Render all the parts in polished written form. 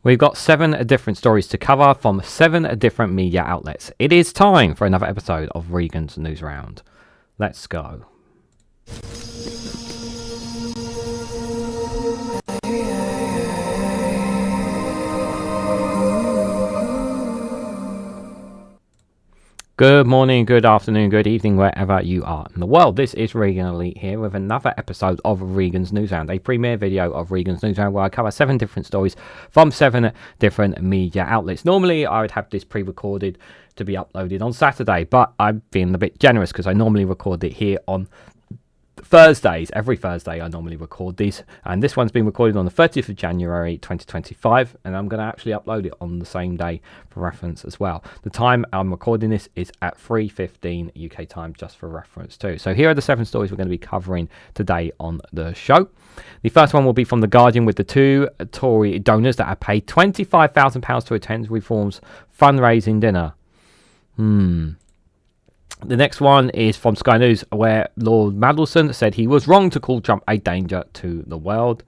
We've got 7 different stories to cover from 7 different media outlets. It is time for another episode of Regan's Newsround. Let's go. Good morning, good afternoon, good evening, wherever you are in the world. This is Reganelite here with another episode of Regan's Newsround, a premiere video of Regan's Newsround where I cover 7 different stories from 7 different media outlets. Normally, I would have this pre-recorded to be uploaded on Saturday, but I'm being a bit generous because I normally record it here on Thursdays. Every Thursday I normally record these, and this one's been recorded on the 30th of January 2025, and I'm going to actually upload it on the same day for reference as well. The time I'm recording this is at 3:15 UK time, just for reference too. So here are the 7 stories we're going to be covering today on the show. The first one will be from The Guardian with the 2 Tory donors that have paid £25,000 to attend Reform's fundraising dinner. The next one is from Sky News, where Lord Mandelson said he was wrong to call Trump a danger to the world.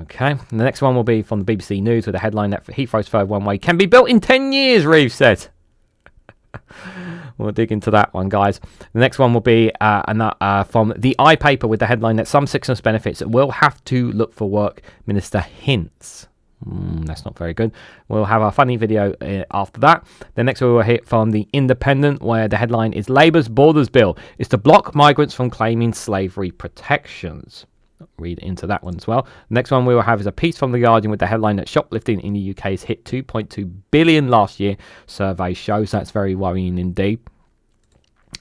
Okay. The next one will be from the BBC News with a headline that Heathrow's third runway can be built in 10 years, Reeves said. We'll dig into that one, guys. The next one will be from the iPaper with the headline that some sickness benefits will have to look for work, Minister hints. That's not very good. We'll have a funny video after that. The next one we'll hit from The Independent, where the headline is Labour's Borders Bill is to block migrants from claiming slavery protections. Read into that one as well. The next one we will have is a piece from The Guardian with the headline that shoplifting in the UK has hit 2.2 billion last year. Survey shows that's very worrying indeed.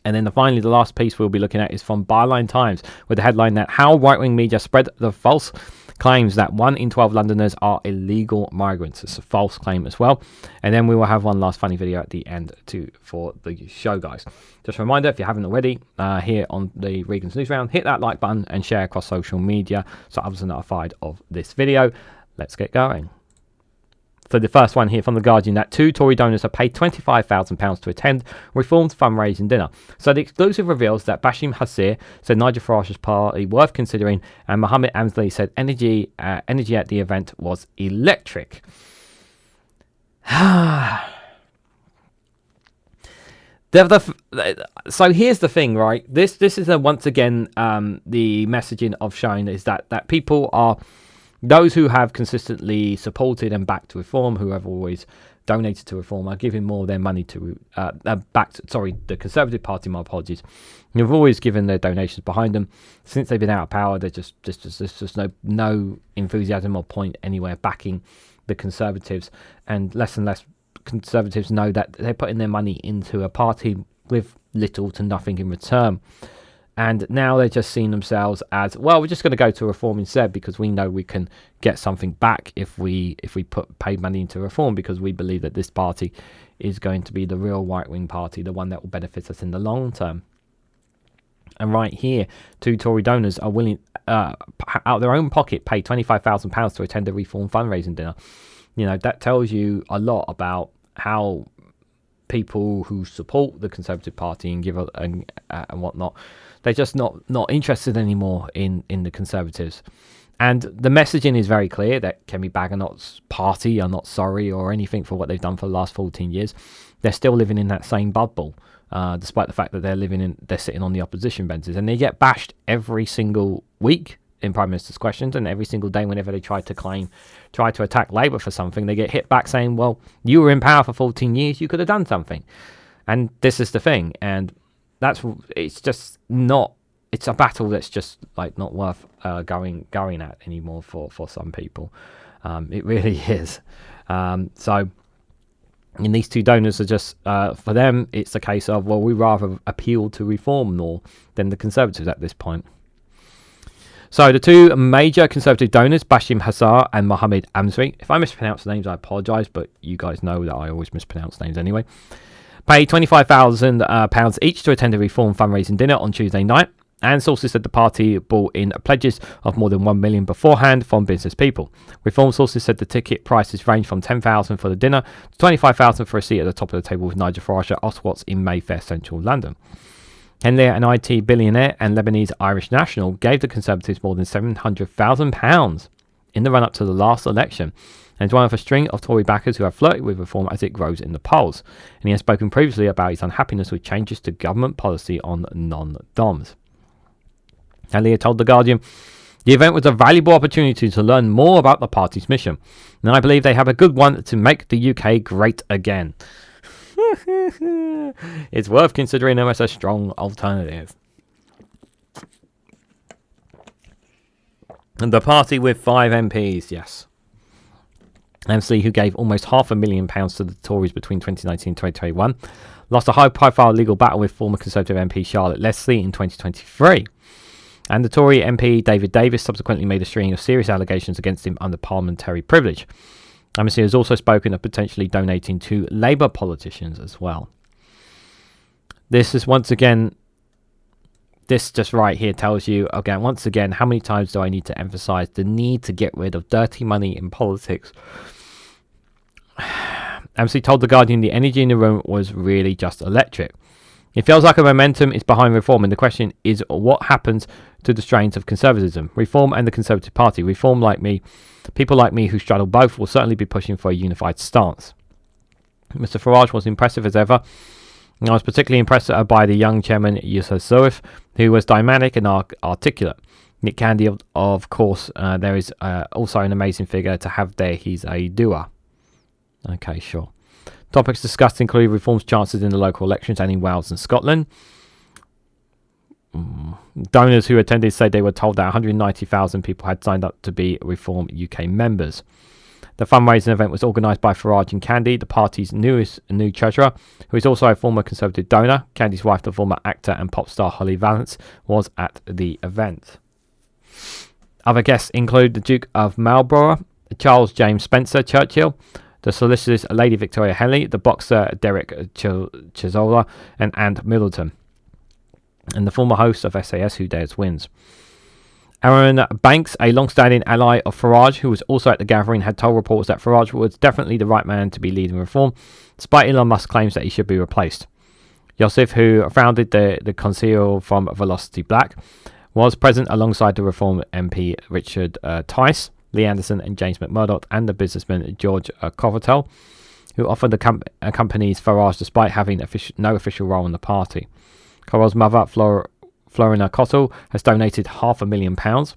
And then finally, the last piece we'll be looking at is from Byline Times with the headline that how right-wing media spread the false claims that 1 in 12 Londoners are illegal migrants. It's a false claim as well. And then we will have one last funny video at the end too for the show, guys. Just a reminder, if you haven't already, here on the Regan's Newsround, hit that like button and share across social media so others are notified of this video. Let's get going. So the first one here from The Guardian, that 2 Tory donors have paid £25,000 to attend Reform's fundraising dinner. So the exclusive reveals that Bashim Hasir said Nigel Farage's party worth considering, and Mohammed Amsley said energy at the event was electric. So here's the thing, right? This is once again the messaging of showing is that people are... Those who have consistently supported and backed Reform, who have always donated to Reform, are giving more of their money to the Conservative Party. My apologies. They've always given their donations behind them since they've been out of power. There's just no enthusiasm or point anywhere backing the Conservatives, and less Conservatives know that they're putting their money into a party with little to nothing in return. And now they're just seeing themselves as, well, we're just going to go to Reform instead because we know we can get something back if we pay money into Reform, because we believe that this party is going to be the real right-wing party, the one that will benefit us in the long term. And right here, 2 Tory donors are willing, out of their own pocket, pay £25,000 to attend a Reform fundraising dinner. You know, that tells you a lot about how people who support the Conservative Party and give and whatnot, they're just not interested anymore in the Conservatives. And the messaging is very clear that Kemi Baganott's party are not sorry or anything for what they've done for the last 14 years. They're still living in that same bubble, despite the fact that they're sitting on the opposition benches, and they get bashed every single week in Prime Minister's Questions, and every single day whenever they try to attack Labour for something, they get hit back saying, well, you were in power for 14 years, you could have done something. And this is the thing, and it's a battle that's just like not worth going at anymore for some people. It really is. So and these 2 donors are just, for them, it's a case of, well, we rather appeal to Reform more than the Conservatives at this point. So the 2 major Conservative donors, Bashim Hasir and Mohammed Amsley, if I mispronounce the names, I apologise, but you guys know that I always mispronounce names anyway, paid £25,000 each to attend a Reform fundraising dinner on Tuesday night, and sources said the party brought in pledges of more than $1 million beforehand from business people. Reform sources said the ticket prices range from $10,000 for the dinner to $25,000 for a seat at the top of the table with Nigel Farage at Oswat's in Mayfair, central London. Henley, an IT billionaire and Lebanese Irish national, gave the Conservatives more than £700,000 in the run-up to the last election, and is one of a string of Tory backers who have flirted with reform as it grows in the polls. And he has spoken previously about his unhappiness with changes to government policy on non-doms. Elliott told The Guardian, "The event was a valuable opportunity to learn more about the party's mission, and I believe they have a good one to make the UK great again." It's worth considering them as a strong alternative. And the party with 5 MPs, yes. MC, who gave almost £500,000 to the Tories between 2019 and 2021, lost a high-profile legal battle with former Conservative MP Charlotte Leslie in 2023. And the Tory MP David Davis subsequently made a string of serious allegations against him under parliamentary privilege. MC has also spoken of potentially donating to Labour politicians as well. This is once again, this just right here tells you, again, once again, how many times do I need to emphasise the need to get rid of dirty money in politics? MC told The Guardian the energy in the room was really just electric. It feels like a momentum is behind reform, and the question is what happens to the strains of conservatism. Reform and the Conservative Party. Reform like me, people like me who straddle both, will certainly be pushing for a unified stance. Mr Farage was impressive as ever. I was particularly impressed by the young chairman Yusuf Zoif, who was dynamic and articulate. Nick Candy, of course, there is also an amazing figure to have there. He's a doer. Okay, sure. Topics discussed include reform's chances in the local elections and in Wales and Scotland. Donors who attended said they were told that 190,000 people had signed up to be Reform UK members. The fundraising event was organised by Farage and Candy, the party's new treasurer, who is also a former Conservative donor. Candy's wife, the former actor and pop star Holly Valance, was at the event. Other guests include the Duke of Marlborough, Charles James Spencer Churchill, the solicitress Lady Victoria Henley, the boxer Derek Chisholm, and Anne Middleton, and the former host of SAS Who Dares Wins. Aaron Banks, a long-standing ally of Farage, who was also at the gathering, had told reporters that Farage was definitely the right man to be leading reform, despite Elon Musk's claims that he should be replaced. Yosef, who founded the Conceal from Velocity Black, was present alongside the Reform MP Richard Tice, Lee Anderson and James McMurdoch, and the businessman George Covertel, who often accompanies Farage despite having no official role in the party. Coral's mother, Florina Cottle, has donated £500,000. And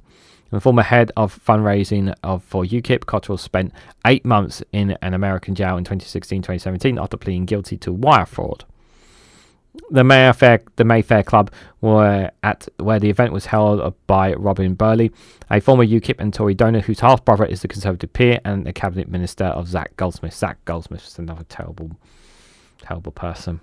the former head of fundraising for UKIP, Cottrell, spent 8 months in an American jail in 2016-2017 after pleading guilty to wire fraud. The Mayfair Club were at where the event was held by Robin Burley, a former UKIP and Tory donor whose half brother is the Conservative peer and the cabinet minister of Zach Goldsmith. Zach Goldsmith is another terrible person.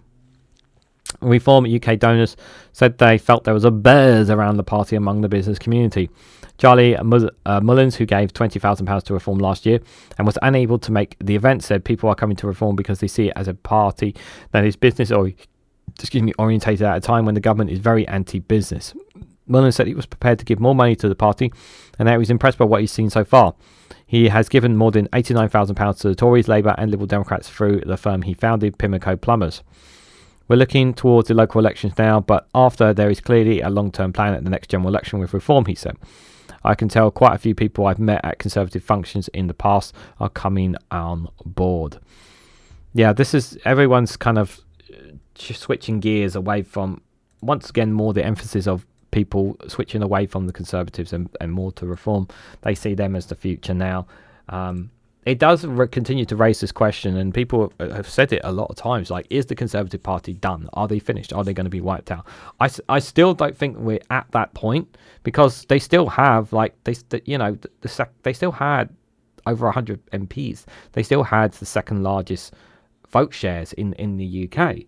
Reform UK donors said they felt there was a buzz around the party among the business community. Charlie Mullins, who gave £20,000 to Reform last year and was unable to make the event, said people are coming to Reform because they see it as a party that is business orientated at a time when the government is very anti-business. Mullins said he was prepared to give more money to the party and that he was impressed by what he's seen so far. He has given more than £89,000 to the Tories, Labour and Liberal Democrats through the firm he founded, Pimlico Plumbers. We're looking towards the local elections now, but after there is clearly a long-term plan at the next general election with Reform, he said. I can tell quite a few people I've met at Conservative functions in the past are coming on board. Yeah, this is everyone's kind of switching gears away from, once again, more the emphasis of people switching away from the Conservatives and more to Reform. They see them as the future now. It does continue to raise this question, and people have said it a lot of times, like, is the Conservative Party done? Are they finished? Are they going to be wiped out? I still don't think we're at that point, because they still have, like, they still had over 100 MPs. They still had the second largest vote shares in the UK.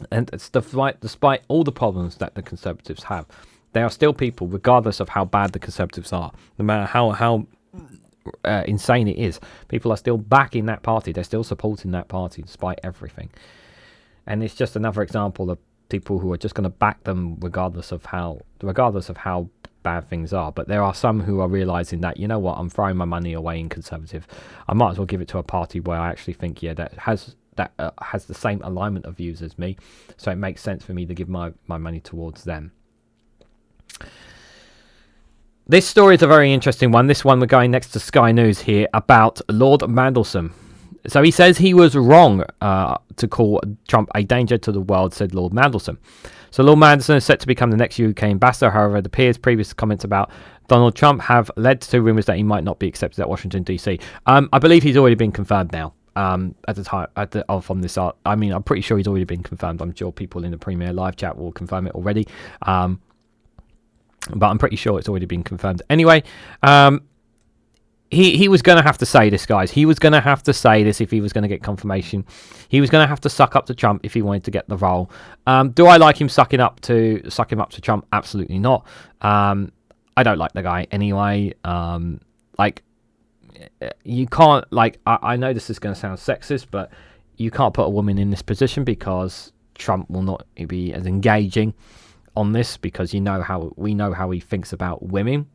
And despite all the problems that the Conservatives have, they are still people, regardless of how bad the Conservatives are, no matter how insane it is. People are still backing that party. They're still supporting that party despite everything. And it's just another example of people who are just going to back them regardless of how bad things are. But there are some who are realising that, you know what, I'm throwing my money away in Conservative. I might as well give it to a party where I actually think, that has the same alignment of views as me. So it makes sense for me to give my money towards them. This story is a very interesting one. This one we're going next to Sky News here about Lord Mandelson. So he says he was wrong to call Trump a danger to the world, said Lord Mandelson. So Lord Mandelson is set to become the next UK ambassador. However, it appears previous comments about Donald Trump have led to rumours that he might not be accepted at Washington, D.C. I believe he's already been confirmed now. At the time from this art, I mean, I'm pretty sure he's already been confirmed. I'm sure people in the Premier live chat will confirm it already. But I'm pretty sure it's already been confirmed. Anyway, he was going to have to say this, guys. He was going to have to say this if he was going to get confirmation. He was going to have to suck up to Trump if he wanted to get the role. Do I like him sucking up to Trump? Absolutely not. I don't like the guy anyway. You can't, I know this is going to sound sexist, but you can't put a woman in this position because Trump will not be as engaging on this, because we know how he thinks about women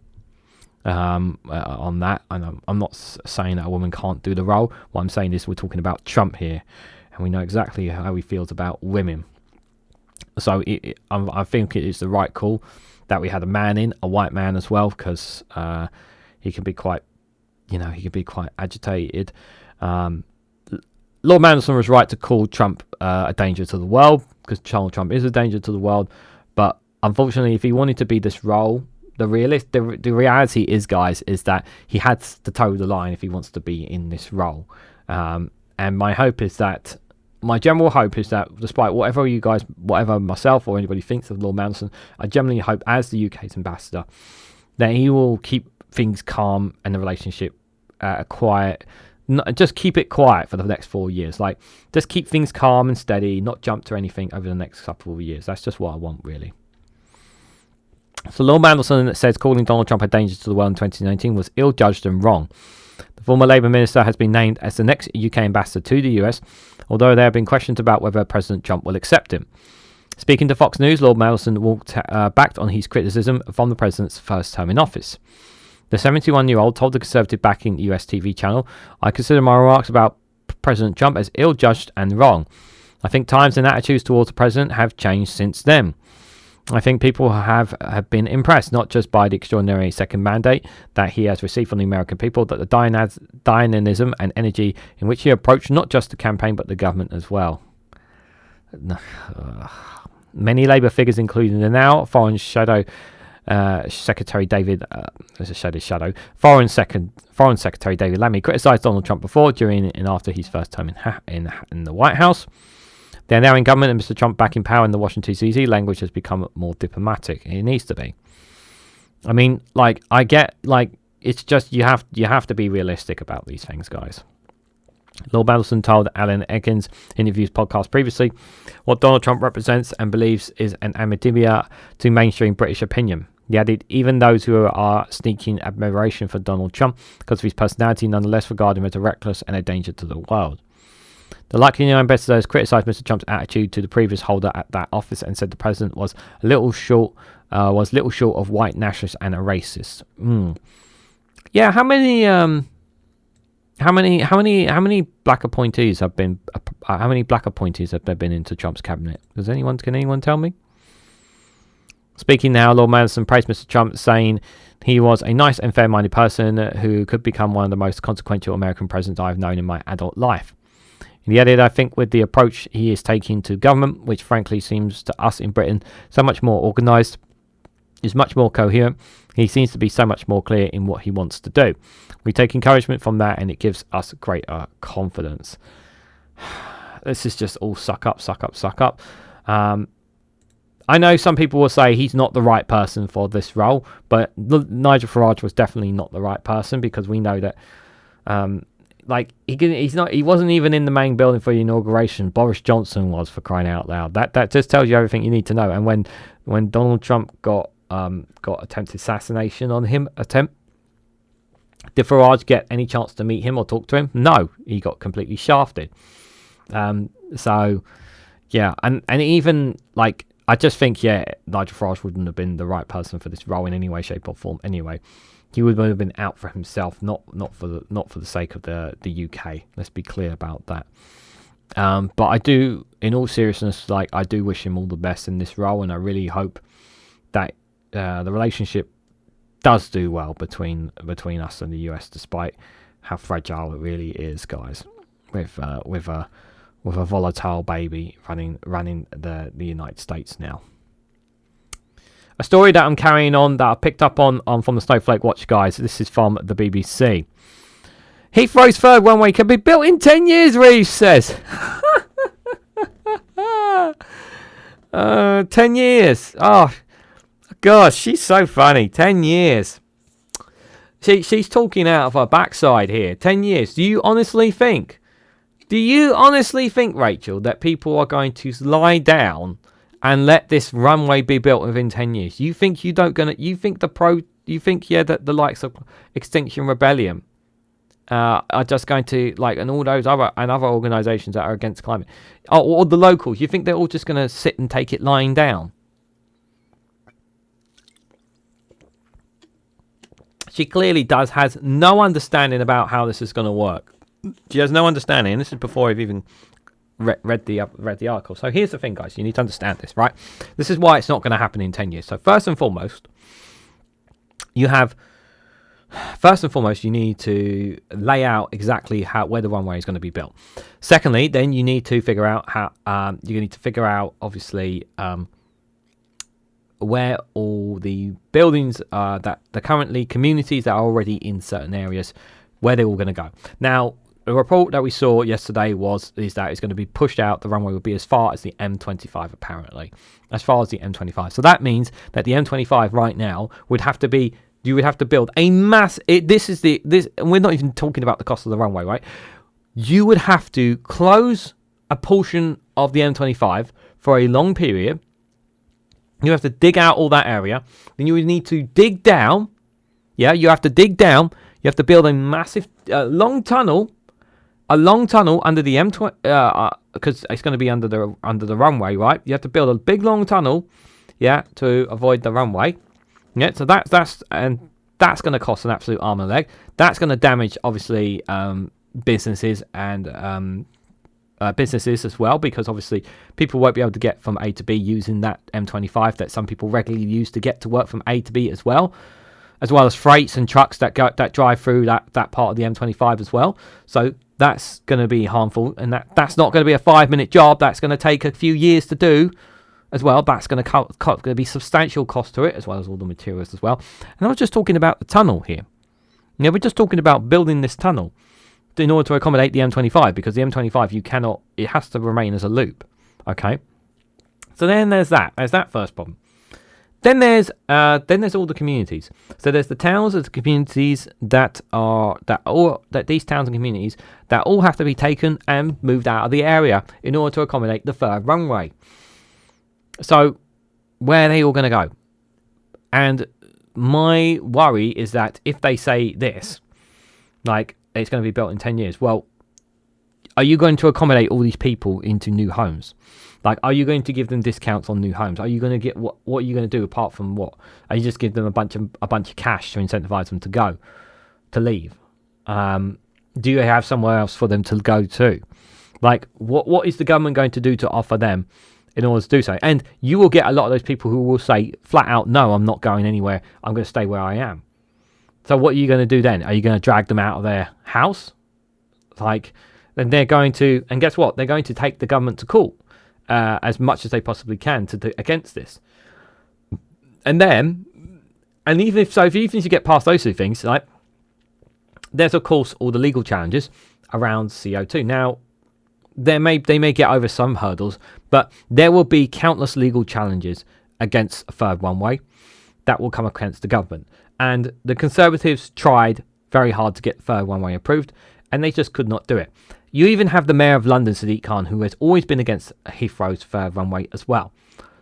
on that. And I'm not saying that a woman can't do the role. What I'm saying is we're talking about Trump here, and we know exactly how he feels about women. So I think it is the right call that we had a man in, a white man as well, because he can be quite agitated. Lord Mandelson was right to call Trump a danger to the world, because Donald Trump is a danger to the world. But unfortunately, if he wanted to be this role, the reality is, guys, is that he had to toe the line if he wants to be in this role. And my general hope is that, despite whatever myself or anybody thinks of Lord Mandelson, I generally hope, as the UK's ambassador, that he will keep things calm and the relationship quiet. Just keep it quiet for the next 4 years. Just keep things calm and steady, not jump to anything over the next couple of years. That's just what I want, really. So Lord Mandelson says calling Donald Trump a danger to the world in 2019 was ill-judged and wrong. The former Labour minister has been named as the next UK ambassador to the US, although there have been questions about whether President Trump will accept him. Speaking to Fox News, Lord Mandelson backed on his criticism from the president's first term in office. The 71-year-old told the Conservative-backing US TV channel, "I consider my remarks about President Trump as ill-judged and wrong. I think times and attitudes towards the president have changed since then. I think people have been impressed, not just by the extraordinary second mandate that he has received from the American people, but the dynamism and energy in which he approached not just the campaign, but the government as well." Many Labour figures, including the now Foreign Secretary David Foreign Secretary David Lammy, criticised Donald Trump before, during, and after his first term in the White House. They are now in government, and Mr. Trump back in power, in the Washington DC language has become more diplomatic. It needs to be. I mean, I get, it's just you have to be realistic about these things, guys. Lord Mandelson told Alan Egan's Interviews podcast previously, what Donald Trump represents and believes is an anathema to mainstream British opinion. He added, even those who are sneaking admiration for Donald Trump because of his personality nonetheless regard him as a reckless and a danger to the world. The likely new ambassador has criticised Mr. Trump's attitude to the previous holder at that office and said the president was little short of white nationalist and a racist. Yeah, how many black appointees have been? How many black appointees have there been into Trump's cabinet? Can anyone tell me? Speaking now, Lord Mandelson praised Mr. Trump, saying he was a nice and fair-minded person who could become one of the most consequential American presidents I've known in my adult life. He added, I think with the approach he is taking to government, which frankly seems to us in Britain so much more organised, is much more coherent, he seems to be so much more clear in what he wants to do. We take encouragement from that, and it gives us greater confidence. This is just all suck up. I know some people will say he's not the right person for this role, but Nigel Farage was definitely not the right person, because we know that he wasn't even in the main building for the inauguration. Boris Johnson was, for crying out loud. That just tells you everything you need to know. And when Donald Trump got attempted assassination on him, did Farage get any chance to meet him or talk to him? No, he got completely shafted. So yeah, and even I just think Nigel Farage wouldn't have been the right person for this role in any way, shape, or form. Anyway, he would have been out for himself, not for the sake of the UK. Let's be clear about that. But I do, in all seriousness, I do wish him all the best in this role, and I really hope that the relationship does do well between us and the US, despite how fragile it really is, guys. With a volatile baby running the United States now. A story that I'm carrying on that I picked up on from the Snowflake Watch, guys. This is from the BBC. Heathrow's third runway can be built in 10 years, Reeves says. 10 years. Oh, gosh, she's so funny. 10 years. She's talking out of her backside here. 10 years. Do you honestly think, Rachel, that people are going to lie down and let this runway be built within 10 years? You think that the likes of Extinction Rebellion are just going to, like, and all those other organisations that are against climate, or the locals, you think they're all just going to sit and take it lying down? She clearly has no understanding about how this is going to work. She has no understanding, and this is before I've even read the article. So here's the thing, guys. You need to understand this, right? This is why it's not going to happen in 10 years. So first and foremost, you need to lay out exactly where the runway is going to be built. Secondly, then you need to figure out obviously where all the buildings that the currently communities that are already in certain areas, where they're all going to go. Now, the report that we saw yesterday is that it's going to be pushed out. The runway will be as far as the M25, apparently, as far as the M25. So that means that the M25 right now would have to be. You would have to build a mass. And we're not even talking about the cost of the runway, right? You would have to close a portion of the M25 for a long period. You have to dig out all that area. Then you would need to dig down. Yeah, you have to dig down. You have to build a massive long tunnel under the M20 because it's going to be under the runway, right? You have to build a big long tunnel, yeah, to avoid the runway. Yeah, so that's going to cost an absolute arm and a leg. That's going to damage, obviously, businesses and businesses as well, because obviously people won't be able to get from A to B using that M25 that some people regularly use to get to work from A to B as well as freights and trucks that drive through that part of the M25 as well. So that's going to be harmful, and that's not going to be a 5-minute job. That's going to take a few years to do as well. That's going to be substantial cost to it, as well as all the materials as well. And I was just talking about the tunnel here. Yeah, we're just talking about building this tunnel in order to accommodate the M25, because the M25 it has to remain as a loop. Okay, so then there's that first problem. Then there's all the communities. So there's the towns and the communities that these towns and communities that all have to be taken and moved out of the area in order to accommodate the third runway. So where are they all going to go? And my worry is that if they say this, like, it's going to be built in 10 years, well, are you going to accommodate all these people into new homes? Like, are you going to give them discounts on new homes? Are you going to get what are you going to do apart from what? Are you just give them a bunch of cash to incentivize them to leave? Do you have somewhere else for them to go to? Like, what is the government going to do to offer them in order to do so? And you will get a lot of those people who will say flat out, no, I'm not going anywhere. I'm going to stay where I am. So what are you going to do then? Are you going to drag them out of their house? Like, then they're going to, and guess what? They're going to take the government to court as much as they possibly can to do against this. And even if you get past those two things, like, there's of course all the legal challenges around CO2. Now, they may get over some hurdles, but there will be countless legal challenges against a third runway that will come against the government. And the Conservatives tried very hard to get the third runway approved, and they just could not do it. You even have the Mayor of London, Sadiq Khan, who has always been against Heathrow's third runway as well.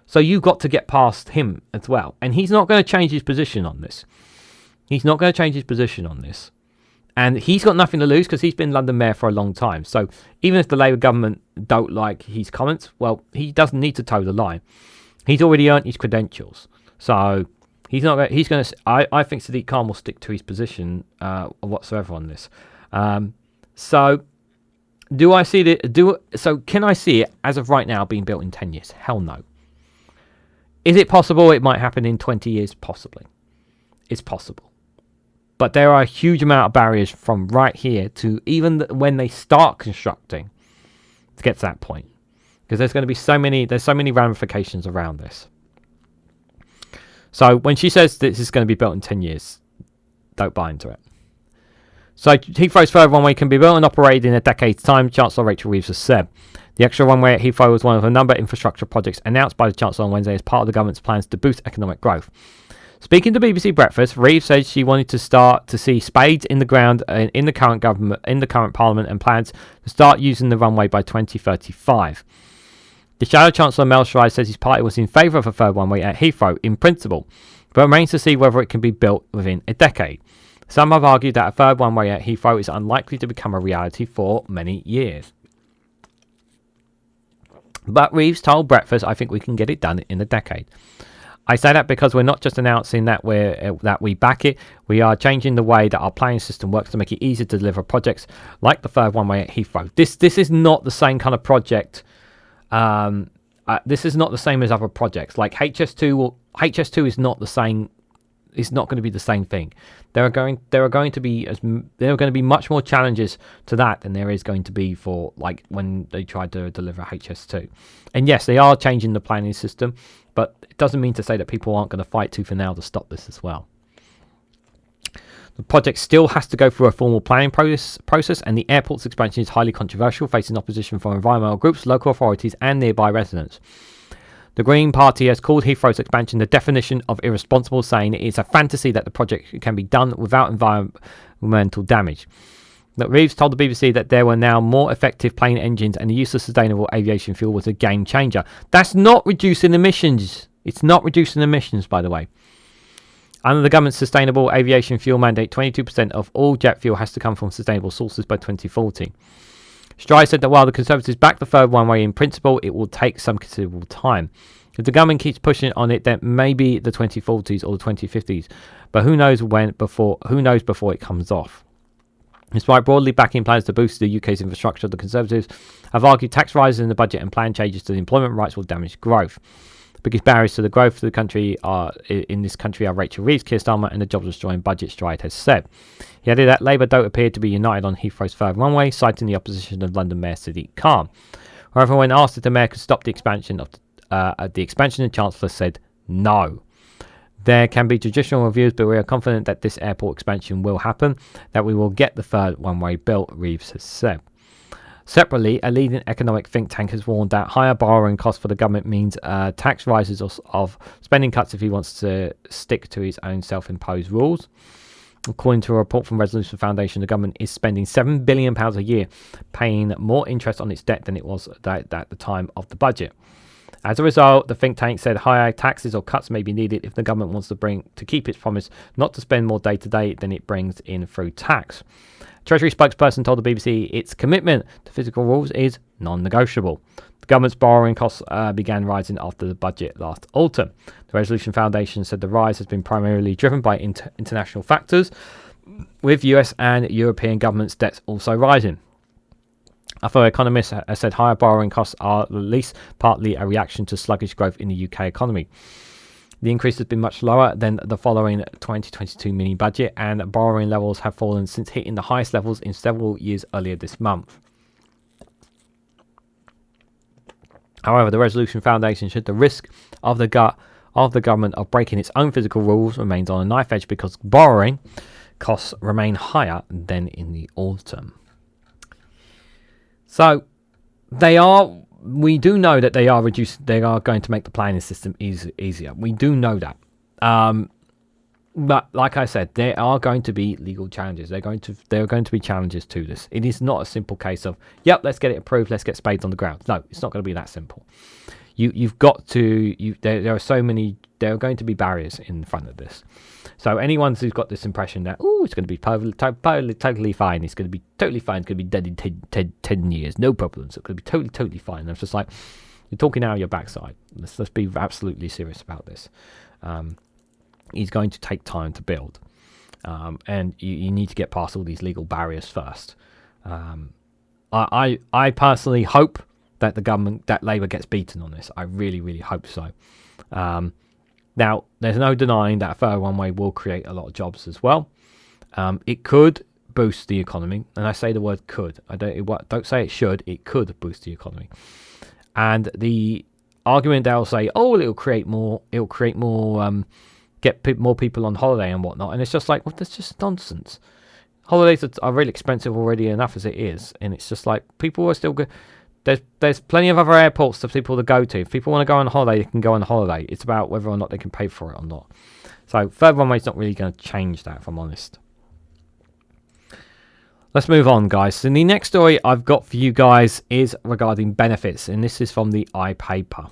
So you've got to get past him as well. And he's not going to change his position on this. And he's got nothing to lose because he's been London Mayor for a long time. So even if the Labour government don't like his comments, well, he doesn't need to toe the line. He's already earned his credentials. So he's not. He's going to. I think Sadiq Khan will stick to his position whatsoever on this. So do I see So can I see it as of right now being built in 10 years? Hell no. Is it possible it might happen in 20 years? Possibly. it's possible. But there are a huge amount of barriers from right here to even when they start constructing to get to that point. Because there's going to be so many ramifications around this. So when she says this is going to be built in 10 years, don't buy into it. So Heathrow's third runway can be built and operated in a decade's time, Chancellor Rachel Reeves has said. The extra runway at Heathrow was one of a number of infrastructure projects announced by the Chancellor on Wednesday as part of the government's plans to boost economic growth. Speaking to BBC Breakfast, Reeves said she wanted to start to see spades in the ground in the current government, in the current parliament, and plans to start using the runway by 2035. The Shadow Chancellor Mel Shrai says his party was in favour of a third runway at Heathrow in principle, but remains to see whether it can be built within a decade. Some have argued that a third runway at Heathrow is unlikely to become a reality for many years. But Reeves told Breakfast, I think we can get it done in a decade. I say that because we're not just announcing that we back it, we are changing the way that our planning system works to make it easier to deliver projects like the third runway at Heathrow. This is not the same kind of project. This is not the same as other projects. Like HS2 is not the same. It's not going to be the same thing. There are going to be much more challenges to that than there is going to be for like when they tried to deliver HS2. And yes, they are changing the planning system, but it doesn't mean to say that people aren't going to fight tooth and nail to stop this as well. The project still has to go through a formal planning process, and the airport's expansion is highly controversial, facing opposition from environmental groups, local authorities, and nearby residents. The Green Party has called Heathrow's expansion the definition of irresponsible, saying it is a fantasy that the project can be done without environmental damage. But Reeves told the BBC that there were now more effective plane engines and the use of sustainable aviation fuel was a game changer. That's not reducing emissions. It's not reducing emissions, by the way. Under the government's sustainable aviation fuel mandate, 22% of all jet fuel has to come from sustainable sources by 2040. Stry said that while the Conservatives back the third runway in principle, it will take some considerable time. If the government keeps pushing on it, then maybe the 2040s or the 2050s, but who knows before it comes off. Despite broadly backing plans to boost the UK's infrastructure, the Conservatives have argued tax rises in the budget and plan changes to the employment rights will damage growth. The biggest barriers to the growth of the country are Rachel Reeves, Keir Starmer, and the jobs-destroying budget, Stride has said. He added that Labour don't appear to be united on Heathrow's third runway, citing the opposition of London Mayor Sadiq Khan. However, when asked if the Mayor could stop the expansion, the Chancellor said no. There can be judicial reviews, but we are confident that this airport expansion will happen, that we will get the third runway built, Reeves has said. Separately, a leading economic think tank has warned that higher borrowing costs for the government means tax rises of spending cuts if he wants to stick to his own self-imposed rules. According to a report from Resolution Foundation, the government is spending £7 billion a year, paying more interest on its debt than it was at the time of the budget. As a result, the think tank said higher taxes or cuts may be needed if the government wants to keep its promise not to spend more day to day than it brings in through tax. Treasury spokesperson told the BBC its commitment to fiscal rules is non-negotiable. The government's borrowing costs began rising after the budget last autumn. The Resolution Foundation said the rise has been primarily driven by international factors, with US and European governments' debts also rising. Other economists have said higher borrowing costs are at least partly a reaction to sluggish growth in the UK economy. The increase has been much lower than the following 2022 mini budget, and borrowing levels have fallen since hitting the highest levels in several years earlier this month. However, the Resolution Foundation said the risk of the government of breaking its own physical rules remains on a knife edge because borrowing costs remain higher than in the autumn. So we do know that they are going to make the planning system easier. We do know that. But like I said, there are going to be legal challenges. There are going to be challenges to this. It is not a simple case of, yep, let's get it approved, let's get spades on the ground. No, it's not going to be that simple. There are going to be barriers in front of this. So anyone who's got this impression that, it's going to be totally fine, it's going to be totally fine, it's going to be dead in 10 years, no problems, it's going to be totally fine. And I'm just like, you're talking out of your backside. Let's be absolutely serious about this. It's going to take time to build. And you need to get past all these legal barriers first. I personally hope that that Labour gets beaten on this. I really, really hope so. Now, there's no denying that a further runway will create a lot of jobs as well. It could boost the economy, and I say the word could. I don't say it should. It could boost the economy. And the argument they'll say, oh, it'll create more, get more people on holiday and whatnot. And it's just like, well, that's just nonsense. Holidays are really expensive already enough as it is, and it's just like people are still good. There's plenty of other airports for people to go to. If people want to go on holiday, they can go on holiday. It's about whether or not they can pay for it or not. So third runway's not really going to change that, if I'm honest. Let's move on, guys. So the next story I've got for you guys is regarding benefits, and this is from the iPaper.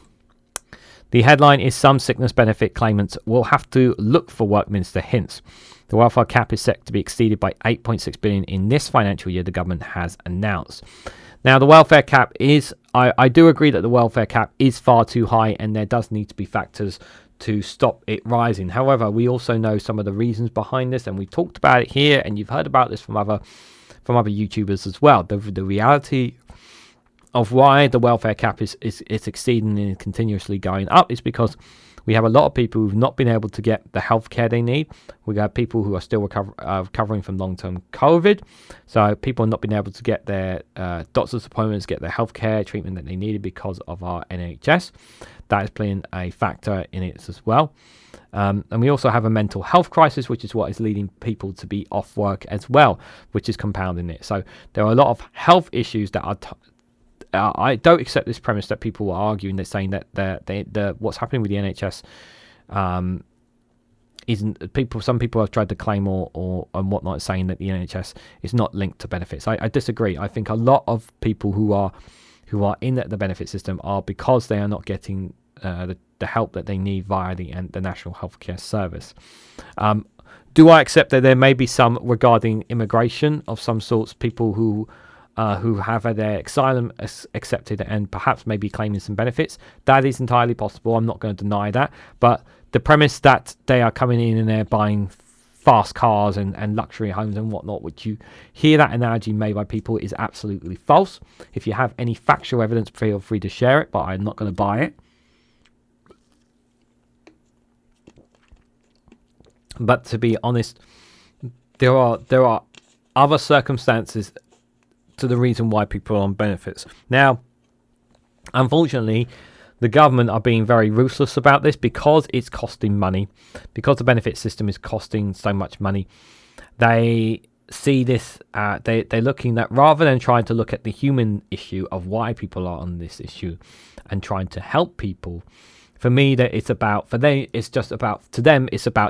The headline is some sickness benefit claimants will have to look for work, Minister hints. The welfare cap is set to be exceeded by 8.6 billion in this financial year, the government has announced. Now, the welfare cap is, I do agree that the welfare cap is far too high, and there does need to be factors to stop it rising. However, we also know some of the reasons behind this, and we talked about it here, and you've heard about this from other YouTubers as well. The reality of why the welfare cap is exceeding and continuously going up is because we have a lot of people who've not been able to get the healthcare they need. We have people who are still recovering from long-term COVID. So people have not been able to get their doctor's appointments, get their healthcare treatment that they needed because of our NHS. That is playing a factor in it as well. And we also have a mental health crisis, which is what is leading people to be off work as well, which is compounding it. So there are a lot of health issues that are I don't accept this premise that people are arguing. They're saying that the what's happening with the NHS isn't people. Some people have tried to claim or and whatnot, saying that the NHS is not linked to benefits. I disagree. I think a lot of people who are in the benefit system are because they are not getting the help that they need via the National Healthcare Service. Do I accept that there may be some regarding immigration of some sorts, people who have had their asylum accepted and perhaps maybe claiming some benefits? That is entirely possible. I'm not going to deny that. But the premise that they are coming in and they're buying fast cars and luxury homes and whatnot, which you hear that analogy made by people, is absolutely false. If you have any factual evidence, feel free to share it, but I'm not going to buy it. But to be honest, there are other circumstances to the reason why people are on benefits. Now, unfortunately, the government are being very ruthless about this because it's costing money, because the benefit system is costing so much money. They see this, they're looking at, rather than trying to look at the human issue of why people are on this issue and trying to help people. For me, that it's about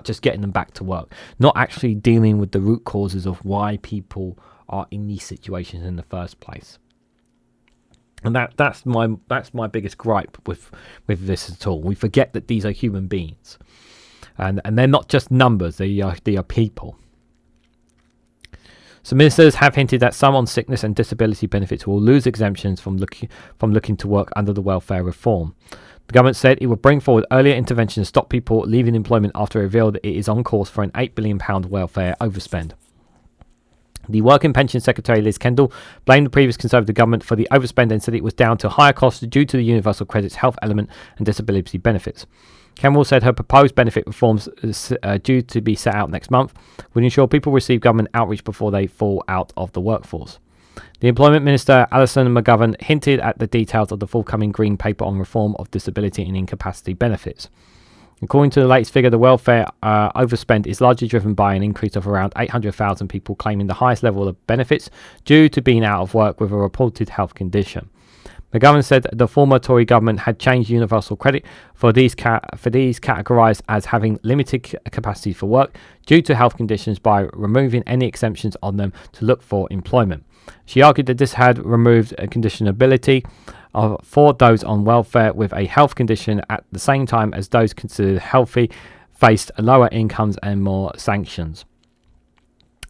just getting them back to work, not actually dealing with the root causes of why people are in these situations in the first place. And that's my biggest gripe with this at all. We forget that these are human beings, and they're not just numbers. They are people. So ministers have hinted that some on sickness and disability benefits will lose exemptions from looking to work under the welfare reform. The government said it would bring forward earlier intervention to stop people leaving employment after it revealed that it is on course for an £8 billion welfare overspend. The Work and Pension Secretary Liz Kendall blamed the previous Conservative government for the overspend and said it was down to higher costs due to the universal credit's health element and disability benefits. Kendall said her proposed benefit reforms due to be set out next month would ensure people receive government outreach before they fall out of the workforce. The Employment Minister, Alison McGovern, hinted at the details of the forthcoming Green Paper on reform of disability and incapacity benefits. According to the latest figure, the welfare overspend is largely driven by an increase of around 800,000 people claiming the highest level of benefits due to being out of work with a reported health condition. McGovern said the former Tory government had changed universal credit for these categorised as having limited capacity for work due to health conditions by removing any exemptions on them to look for employment. She argued that this had removed a conditionability for those on welfare with a health condition at the same time as those considered healthy faced lower incomes and more sanctions.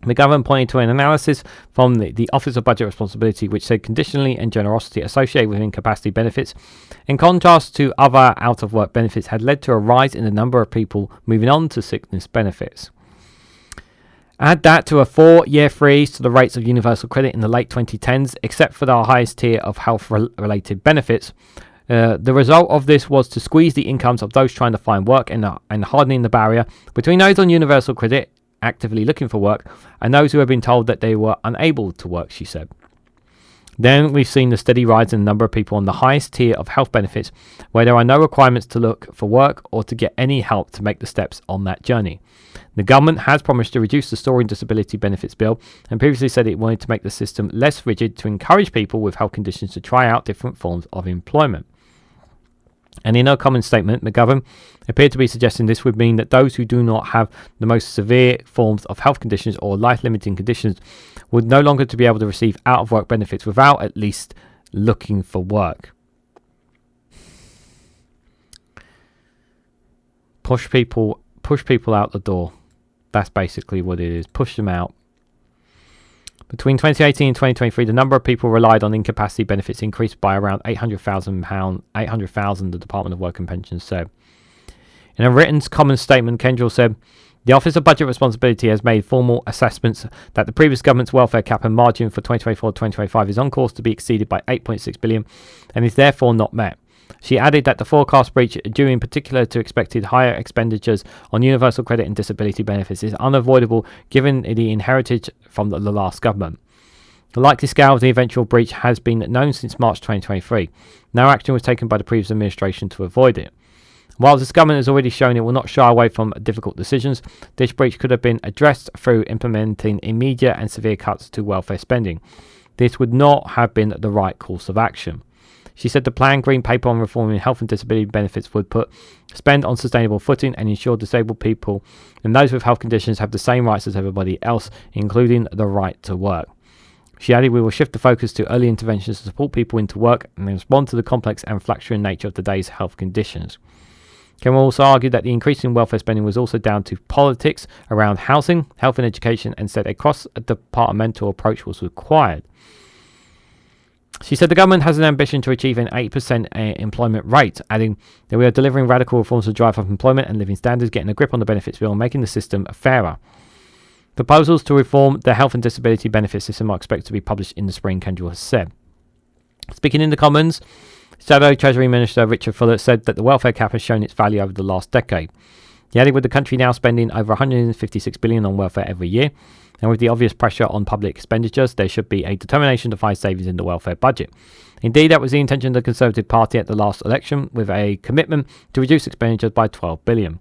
McGovern pointed to an analysis from the Office of Budget Responsibility which said conditionality and generosity associated with incapacity benefits, in contrast to other out-of-work benefits, had led to a rise in the number of people moving on to sickness benefits. Add that to a 4-year freeze to the rates of universal credit in the late 2010s, except for the highest tier of health-related benefits, The result of this was to squeeze the incomes of those trying to find work and hardening the barrier between those on universal credit actively looking for work and those who have been told that they were unable to work, she said. Then we've seen the steady rise in the number of people on the highest tier of health benefits where there are no requirements to look for work or to get any help to make the steps on that journey. The government has promised to reduce the soaring disability benefits bill and previously said it wanted to make the system less rigid to encourage people with health conditions to try out different forms of employment. And in a common statement, McGovern appeared to be suggesting this would mean that those who do not have the most severe forms of health conditions or life-limiting conditions would no longer to be able to receive out-of-work benefits without at least looking for work. Push people out the door. That's basically what it is. Push them out. Between 2018 and 2023, the number of people relied on incapacity benefits increased by around 800,000, the Department of Work and Pensions said. In a written common statement, Kendall said, the Office of Budget Responsibility has made formal assessments that the previous government's welfare cap and margin for 2024-2025 is on course to be exceeded by 8.6 billion and is therefore not met. She added that the forecast breach, due in particular to expected higher expenditures on universal credit and disability benefits, is unavoidable given the inheritage from the last government. The likely scale of the eventual breach has been known since March 2023. No action was taken by the previous administration to avoid it. While this government has already shown it will not shy away from difficult decisions, this breach could have been addressed through implementing immediate and severe cuts to welfare spending. This would not have been the right course of action. She said the planned Green Paper on reforming health and disability benefits would put spend on sustainable footing and ensure disabled people and those with health conditions have the same rights as everybody else, including the right to work. She added, we will shift the focus to early interventions to support people into work and respond to the complex and fluctuating nature of today's health conditions. Cameron also argued that the increase in welfare spending was also down to politics around housing, health and education, and said a cross-departmental approach was required. She said the government has an ambition to achieve an 8% employment rate, adding that we are delivering radical reforms to drive up employment and living standards, getting a grip on the benefits bill and making the system fairer. Proposals to reform the health and disability benefit system are expected to be published in the spring, Kendall has said. Speaking in the Commons, Shadow Treasury Minister Richard Fuller said that the welfare cap has shown its value over the last decade. He added, with the country now spending over 156 billion on welfare every year, and with the obvious pressure on public expenditures, there should be a determination to find savings in the welfare budget. Indeed, that was the intention of the Conservative Party at the last election, with a commitment to reduce expenditures by 12 billion.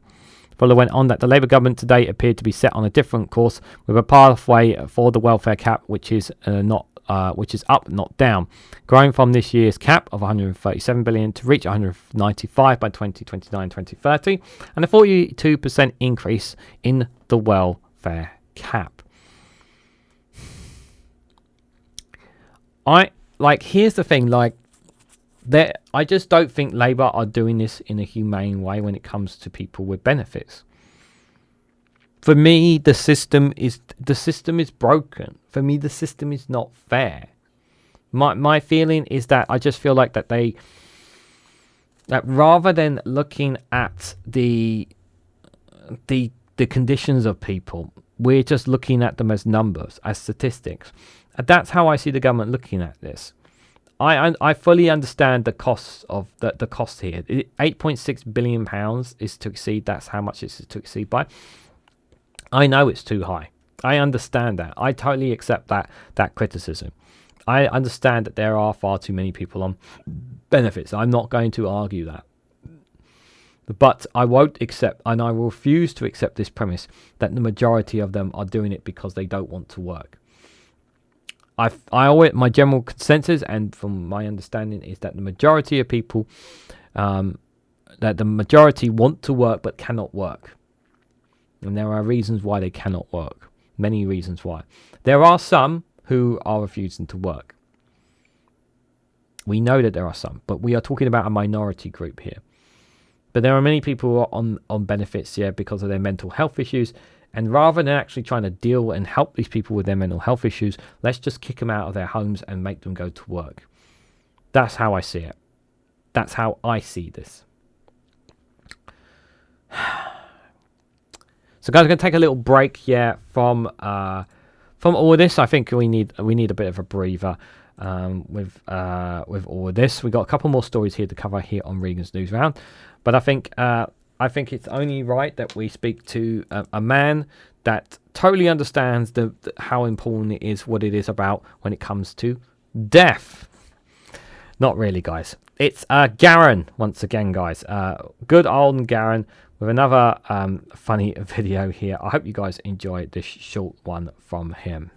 Fuller went on that the Labour government today appeared to be set on a different course, with a pathway for the welfare cap which is up, not down, growing from this year's cap of 137 billion to reach 195 by 2029-2030, and a 42% increase in the welfare cap. Here's the thing, I just don't think Labour are doing this in a humane way when it comes to people with benefits. For me, the system is broken. For me, the system is not fair. My feeling is that I just feel like that rather than looking at the conditions of people, we're just looking at them as numbers, as statistics. And that's how I see the government looking at this. I fully understand the costs of the cost here. £8.6 billion is to exceed. That's how much it's to exceed by. I know it's too high. I understand that. I totally accept that criticism. I understand that there are far too many people on benefits. I'm not going to argue that. But I won't accept, and I will refuse to accept this premise that the majority of them are doing it because they don't want to work. My general consensus, and from my understanding, is that the majority of people, that the majority want to work but cannot work. And there are reasons why they cannot work. Many reasons why. There are some who are refusing to work. We know that there are some, but we are talking about a minority group here. But there are many people who are on benefits here because of their mental health issues. And rather than actually trying to deal and help these people with their mental health issues, let's just kick them out of their homes and make them go to work. That's how I see it. That's how I see this. So guys, I'm going to take a little break here from all of this. I think we need a bit of a breather. with all of this. We got a couple more stories here to cover here on Regan's Newsround, but I think it's only right that we speak to a man that totally understands how important it is, what it is about when it comes to death. Not really, guys. It's Garen once again, guys. Good old Garen with another funny video here. I hope you guys enjoy this short one from him.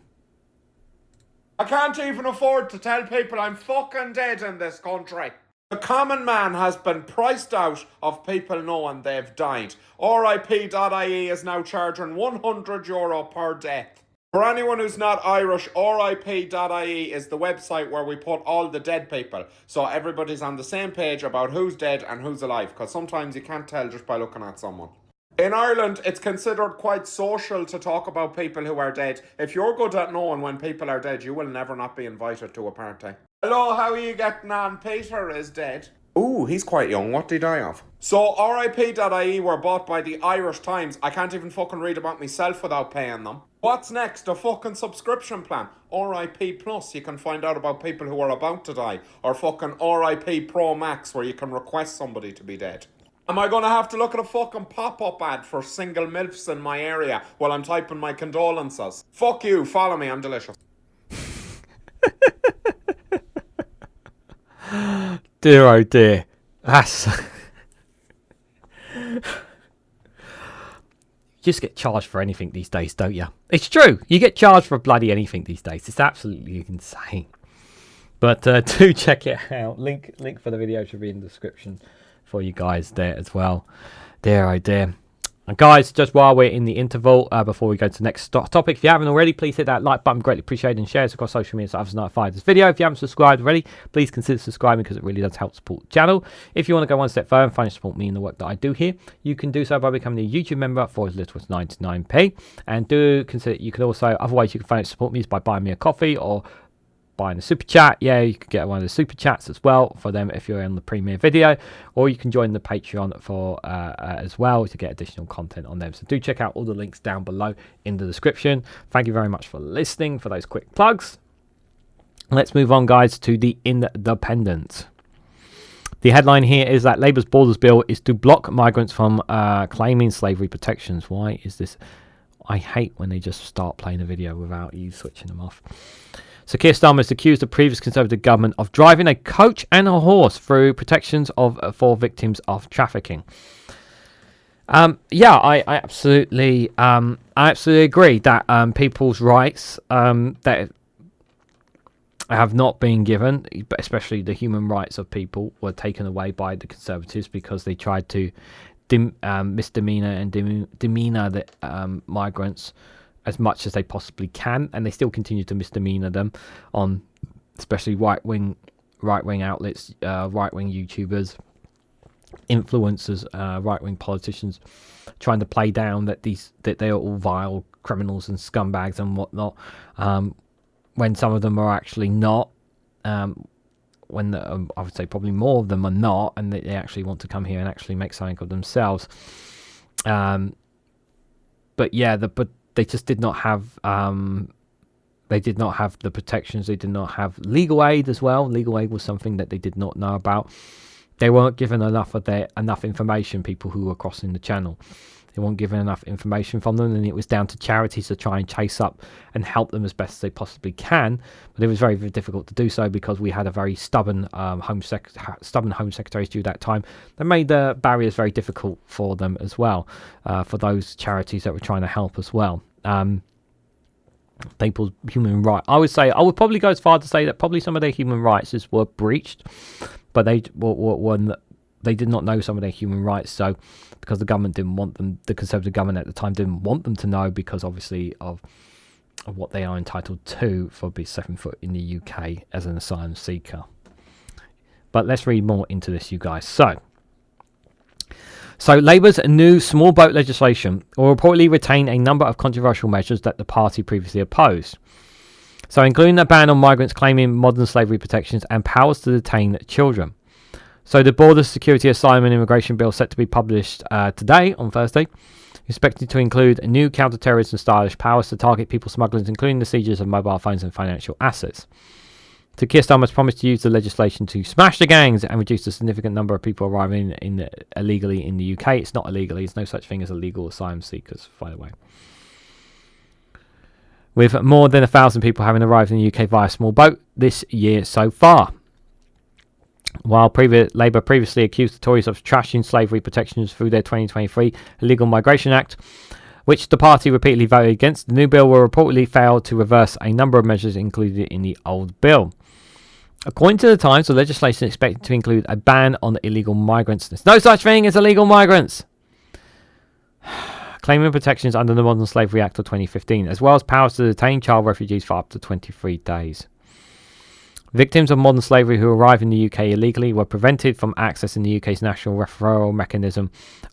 I can't even afford to tell people I'm fucking dead in this country. The common man has been priced out of people knowing they've died. RIP.ie is now charging €100 per death. For anyone who's not Irish, RIP.ie is the website where we put all the dead people, so everybody's on the same page about who's dead and who's alive, because sometimes you can't tell just by looking at someone. In Ireland, it's considered quite social to talk about people who are dead. If you're good at knowing when people are dead, you will never not be invited to a party. Hello, how are you getting on? Peter is dead. Ooh, he's quite young. What did he die of? So, RIP.ie were bought by the Irish Times. I can't even fucking read about myself without paying them. What's next? A fucking subscription plan. RIP Plus, you can find out about people who are about to die. Or fucking RIP Pro Max, where you can request somebody to be dead. Am I going to have to look at a fucking pop-up ad for single MILFs in my area while I'm typing my condolences? Fuck you, follow me, I'm delicious. Dear oh dear. That's... You just get charged for anything these days, don't you? It's true. You get charged for bloody anything these days. It's absolutely insane. But do check it out. Link for the video should be in the description for you guys there as well. Dear oh dear. And guys, just while we're in the interval, before we go to the next topic, if you haven't already, please hit that like button, greatly appreciated, and share it across social media so others are notified of this video. If you haven't subscribed already, please consider subscribing because it really does help support the channel. If you want to go one step further and financially support me in the work that I do here, you can do so by becoming a YouTube member for as little as 99p. And do consider, you can also, other ways you can financially support me is by buying me a coffee or buying a super chat. Yeah, you could get one of the super chats as well for them if you're on the premiere video, or you can join the Patreon for as well to get additional content on them. So do check out all the links down below in the description. Thank you very much for listening, for those quick plugs. Let's move on, guys, to the Independent. The headline here is that Labour's Borders Bill is to block migrants from claiming slavery protections. Why is this? I hate when they just start playing a video without you switching them off. So Keir Starmer has accused the previous Conservative government of driving a coach and a horse through protections for victims of trafficking. Yeah, I absolutely agree that people's rights that have not been given, but especially the human rights of people, were taken away by the Conservatives because they tried to misdemeanor and demeanor the migrants as much as they possibly can, and they still continue to misdemeanor them on especially right-wing outlets, right-wing YouTubers, influencers, right-wing politicians, trying to play down that they are all vile criminals and scumbags and whatnot, when some of them are actually not. When I would say probably more of them are not, and they actually want to come here and actually make something of themselves. But yeah, they just did not have they did not have the protections. They did not have legal aid as well. Legal aid was something that they did not know about. They weren't given enough information, people who were crossing the channel. They weren't given enough information from them, and it was down to charities to try and chase up and help them as best as they possibly can. But it was very, very difficult to do so because we had a very stubborn Home Secretary through that time that made the barriers very difficult for them as well, for those charities that were trying to help as well. People's human rights, I would probably go as far to say that probably some of their human rights were breached, but they did not know some of their human rights. So because the government didn't want them, the Conservative government at the time didn't want them to know, because obviously of what they are entitled to for being stepping foot in the UK as an asylum seeker. But let's read more into this, you guys. So Labour's new small boat legislation will reportedly retain a number of controversial measures that the party previously opposed. So including a ban on migrants claiming modern slavery protections and powers to detain children. So the Border Security, Asylum and Immigration Bill set to be published today, on Thursday, expected to include new counter-terrorism stylish powers to target people smugglers, including the seizures of mobile phones and financial assets. So Keir Starmer has promised to use the legislation to smash the gangs and reduce the significant number of people arriving illegally in the UK. It's not illegally. There's no such thing as illegal asylum seekers, by the way. With more than 1,000 people having arrived in the UK via small boat this year so far. While Labour previously accused the Tories of trashing slavery protections through their 2023 Illegal Migration Act, which the party repeatedly voted against, the new bill will reportedly fail to reverse a number of measures included in the old bill. According to the Times, the legislation is expected to include a ban on illegal migrants. There's no such thing as illegal migrants. Claiming protections under the Modern Slavery Act of 2015, as well as powers to detain child refugees for up to 23 days. Victims of modern slavery who arrive in the UK illegally were prevented from accessing the UK's national referral mechanism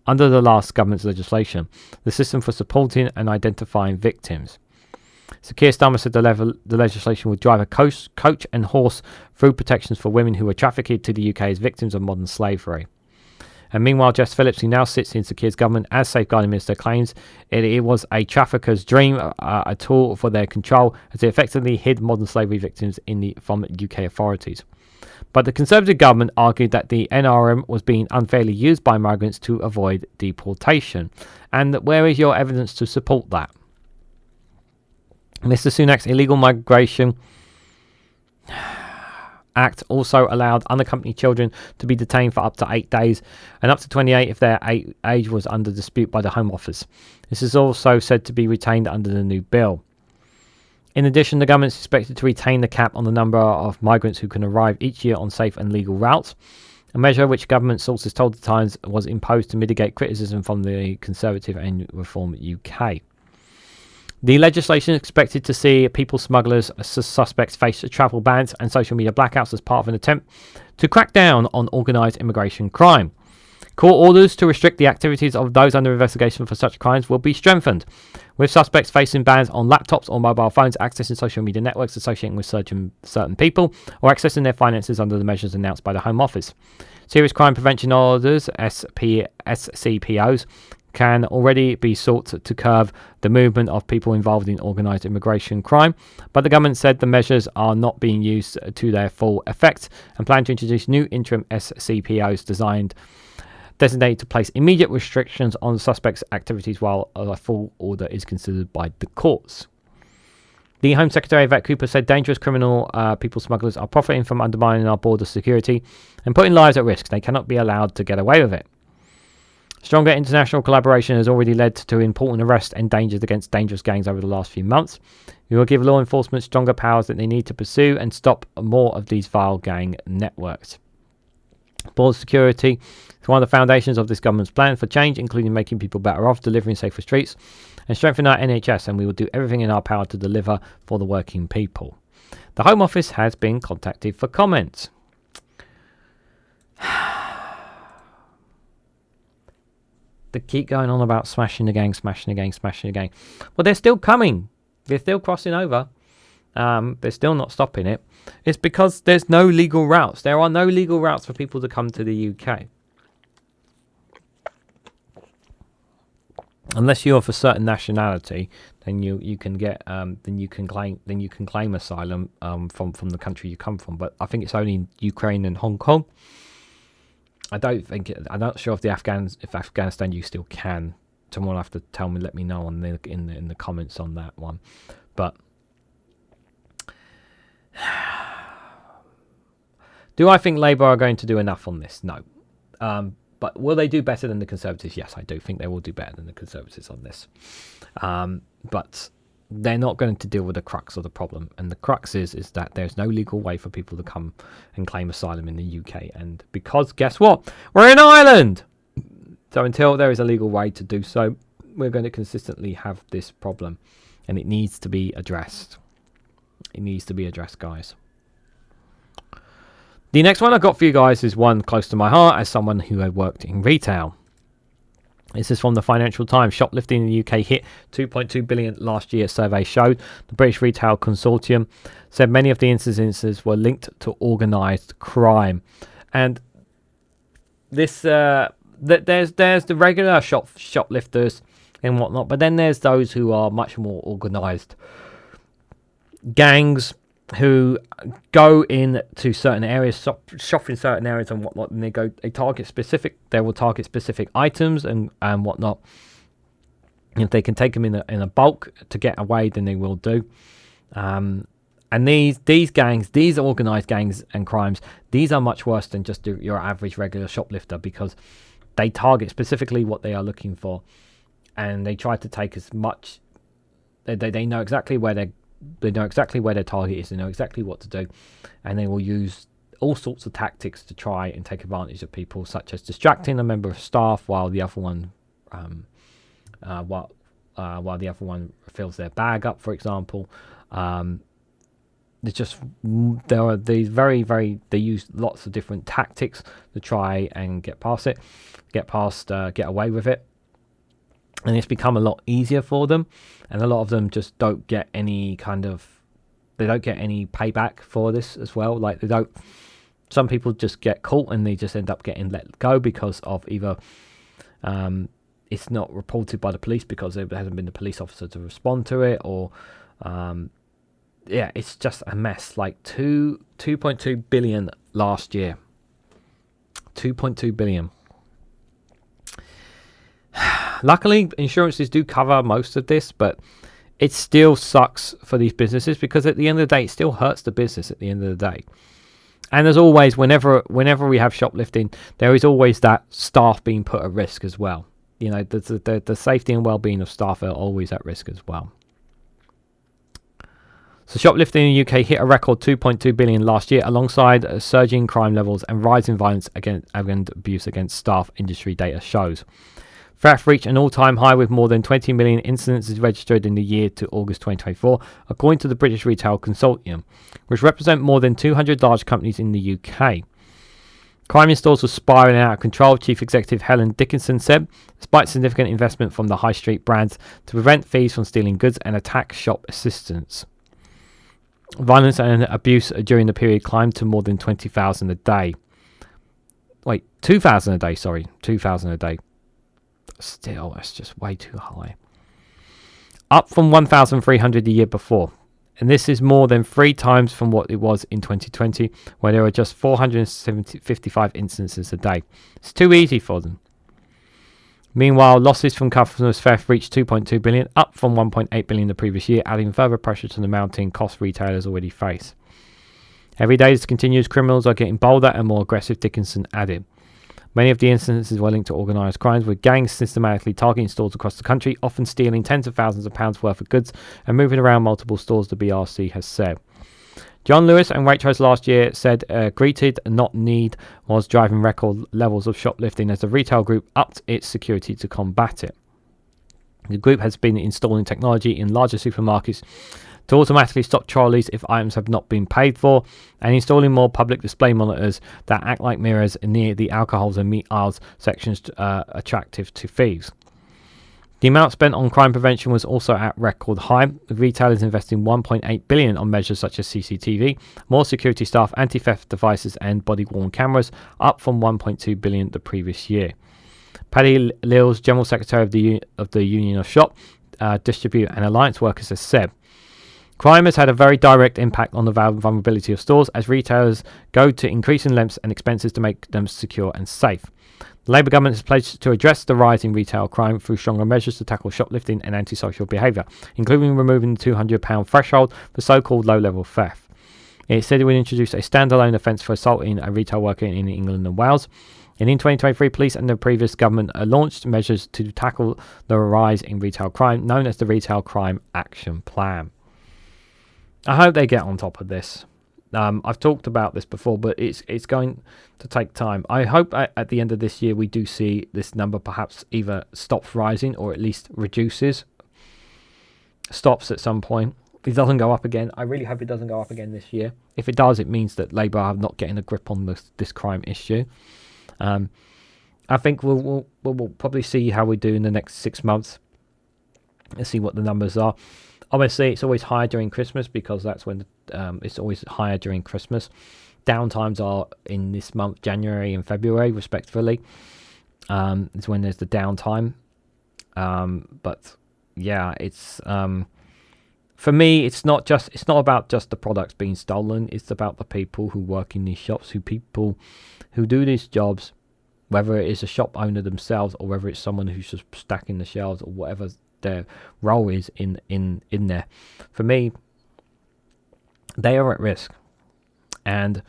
under the last government's legislation, the system for supporting and identifying victims. So Keir Starmer said the legislation would drive a coach and horse through protections for women who were trafficked to the UK as victims of modern slavery. And meanwhile, Jess Phillips, who now sits in Sir Keir's government as Safeguarding Minister, claims it was a trafficker's dream, a tool for their control, as it effectively hid modern slavery victims from UK authorities. But the Conservative government argued that the NRM was being unfairly used by migrants to avoid deportation. And where is your evidence to support that? Mr. Sunak's illegal migration Act also allowed unaccompanied children to be detained for up to 8 days and up to 28 if their age was under dispute by the Home Office. This is also said to be retained under the new bill. In addition, the government is expected to retain the cap on the number of migrants who can arrive each year on safe and legal routes, a measure which government sources told the Times was imposed to mitigate criticism from the Conservative and Reform UK. The legislation is expected to see people smugglers suspects face travel bans and social media blackouts as part of an attempt to crack down on organised immigration crime. Court orders to restrict the activities of those under investigation for such crimes will be strengthened, with suspects facing bans on laptops or mobile phones, accessing social media networks associating with certain people, or accessing their finances under the measures announced by the Home Office. Serious Crime Prevention Orders, SCPOs, can already be sought to curb the movement of people involved in organised immigration crime, but the government said the measures are not being used to their full effect and plan to introduce new interim SCPOs designated to place immediate restrictions on the suspects' activities while a full order is considered by the courts. The Home Secretary, Yvette Cooper, said dangerous criminal people smugglers are profiting from undermining our border security and putting lives at risk. They cannot be allowed to get away with it. Stronger international collaboration has already led to important arrests and dangers against dangerous gangs over the last few months. We will give law enforcement stronger powers that they need to pursue and stop more of these vile gang networks. Border security is one of the foundations of this government's plan for change, including making people better off, delivering safer streets, and strengthening our NHS, and we will do everything in our power to deliver for the working people. The Home Office has been contacted for comments. They keep going on about smashing the gang. Well, they're still coming. They're still crossing over. They're still not stopping it. It's because there's no legal routes. There are no legal routes for people to come to the UK. Unless you're of a certain nationality, then you can get then you can claim asylum from the country you come from. But I think it's only in Ukraine and Hong Kong. I'm not sure if Afghanistan you still can. Someone will have to let me know in the comments on that one. But do I think Labour are going to do enough on this? No. But will they do better than the Conservatives? Yes, I do think they will do better than the Conservatives on this. But they're not going to deal with the crux of the problem. And the crux is that there's no legal way for people to come and claim asylum in the UK. And because, guess what? We're in Ireland! So until there is a legal way to do so, we're going to consistently have this problem. And it needs to be addressed. It needs to be addressed, guys. The next one I've got for you guys is one close to my heart as someone who had worked in retail. This is from the Financial Times. Shoplifting in the UK hit 2.2 billion last year, survey showed. The British Retail Consortium said many of the incidences were linked to organised crime. And this, there's the regular shoplifters and whatnot, but then there's those who are much more organised. Gangs who go in to certain areas, shop in certain areas and whatnot, and they will target specific items and whatnot. If they can take them in a bulk to get away, then they will do. And these gangs, these organized gangs and crimes, these are much worse than just your average regular shoplifter, because they target specifically what they are looking for, and they try to take as much. They know exactly where they know exactly where their target is. They know exactly what to do, and they will use all sorts of tactics to try and take advantage of people, such as distracting a member of staff while the other one while the other one fills their bag up, for example. There are these they use lots of different tactics to try and get away with it, and it's become a lot easier for them, and a lot of them just don't get any payback for this as well. Like some people just get caught and they just end up getting let go because of either it's not reported by the police because there hasn't been a police officer to respond to it, or it's just a mess. Like 2.2 billion last year. 2.2 billion. Luckily, insurances do cover most of this, but it still sucks for these businesses, because at the end of the day, it still hurts the business at the end of the day. And there's always, whenever we have shoplifting, there is always that staff being put at risk as well. You know, the safety and well-being of staff are always at risk as well. So shoplifting in the UK hit a record 2.2 billion last year, alongside surging crime levels and rising violence and abuse against staff, industry data shows. Theft reached an all-time high, with more than 20 million incidences registered in the year to August 2024, according to the British Retail Consortium, which represent more than 200 large companies in the UK. Crime in stores was spiralling out of control, Chief Executive Helen Dickinson said, despite significant investment from the high street brands to prevent thieves from stealing goods and attack shop assistants. Violence and abuse during the period climbed to more than 20,000 a day. 2,000 a day, 2,000 a day. Still, that's just way too high. Up from 1,300 the year before. And this is more than 3 times from what it was in 2020, where there were just 455 instances a day. It's too easy for them. Meanwhile, losses from customers theft reached 2.2 billion, up from 1.8 billion the previous year, adding further pressure to the mounting cost retailers already face. Every day this continues, criminals are getting bolder and more aggressive, Dickinson added. Many of the instances were linked to organised crimes, with gangs systematically targeting stores across the country, often stealing tens of thousands of pounds worth of goods and moving around multiple stores, the BRC has said. John Lewis and Waitrose last year said greeted, not need, was driving record levels of shoplifting as the retail group upped its security to combat it. The group has been installing technology in larger supermarkets to automatically stop trolleys if items have not been paid for, and installing more public display monitors that act like mirrors near the alcohols and meat aisles sections attractive to thieves. The amount spent on crime prevention was also at record high, with retailers investing 1.8 billion on measures such as CCTV, more security staff, anti-theft devices and body-worn cameras, up from 1.2 billion the previous year. Paddy Lills, General Secretary of the Union of Shop, Distribute and Alliance Workers, has said, crime has had a very direct impact on the vulnerability of stores as retailers go to increasing lengths and expenses to make them secure and safe. The Labour government has pledged to address the rise in retail crime through stronger measures to tackle shoplifting and antisocial behaviour, including removing the £200 threshold for so-called low-level theft. It said it would introduce a standalone offence for assaulting a retail worker in England and Wales. And in 2023, police and the previous government launched measures to tackle the rise in retail crime, known as the Retail Crime Action Plan. I hope they get on top of this. I've talked about this before, but it's going to take time. I hope at the end of this year we do see this number perhaps either stops rising or at least reduces. Stops at some point. If it doesn't go up again, I really hope it doesn't go up again this year. If it does, it means that Labour are not getting a grip on this crime issue. I think we'll probably see how we do in the next 6 months and see what the numbers are. Obviously, it's always higher during Christmas because that's when it's always higher during Christmas. Downtimes are in this month, January and February, respectively. Is when there's the downtime. But yeah, it's for me, it's not about just the products being stolen. It's about the people who work in these shops, people who do these jobs, whether it is a shop owner themselves or whether it's someone who's just stacking the shelves or whatever their role is in there. For me, they are at risk, and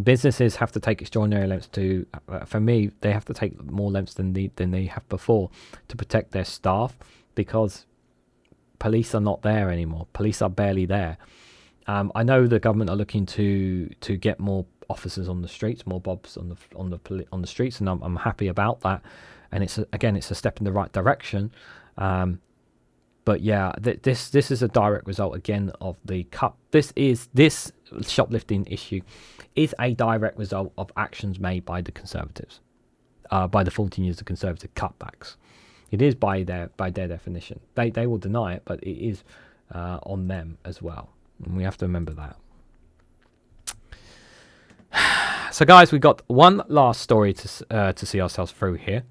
businesses have to take extraordinary lengths to. For me, they have to take more lengths than they have before to protect their staff, because police are not there anymore. Police are barely there. I know the government are looking to get more officers on the streets, more bobs on the streets, and I'm happy about that. And it's a step in the right direction. But yeah, this is a direct result again of the cut. This shoplifting issue is a direct result of actions made by the Conservatives, by the 14 years of Conservative cutbacks. It is by their definition. They will deny it, but it is on them as well, and we have to remember that. So, guys, we've got one last story to see ourselves through here.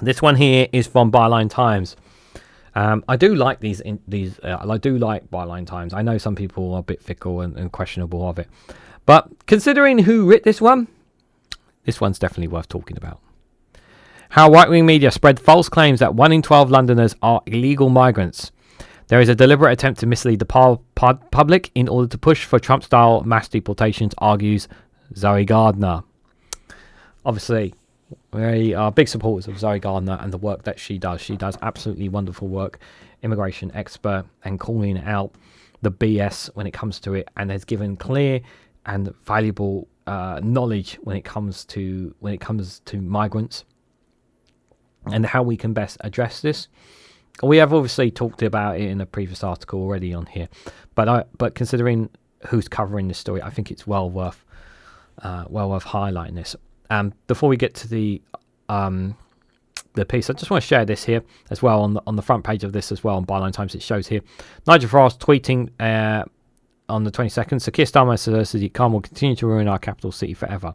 This one here is from Byline Times. I do like these. I do like Byline Times. I know some people are a bit fickle and questionable of it, but considering who writ this one's definitely worth talking about. How right-wing media spread false claims that 1 in 12 Londoners are illegal migrants. There is a deliberate attempt to mislead the public in order to push for Trump-style mass deportations, argues Zoe Gardner. Obviously, we are big supporters of Zoe Gardner and the work that she does. She does absolutely wonderful work, immigration expert, and calling out the BS when it comes to it, and has given clear and valuable knowledge when it comes to migrants and how we can best address this. We have obviously talked about it in a previous article already on here, but considering who's covering this story, I think it's well worth highlighting this. Before we get to the piece, I just want to share this here as well on the front page of this as well on Byline Times. It shows here Nigel Farage tweeting on the 22nd. So Keir Starmer says that Khan will continue to ruin our capital city forever.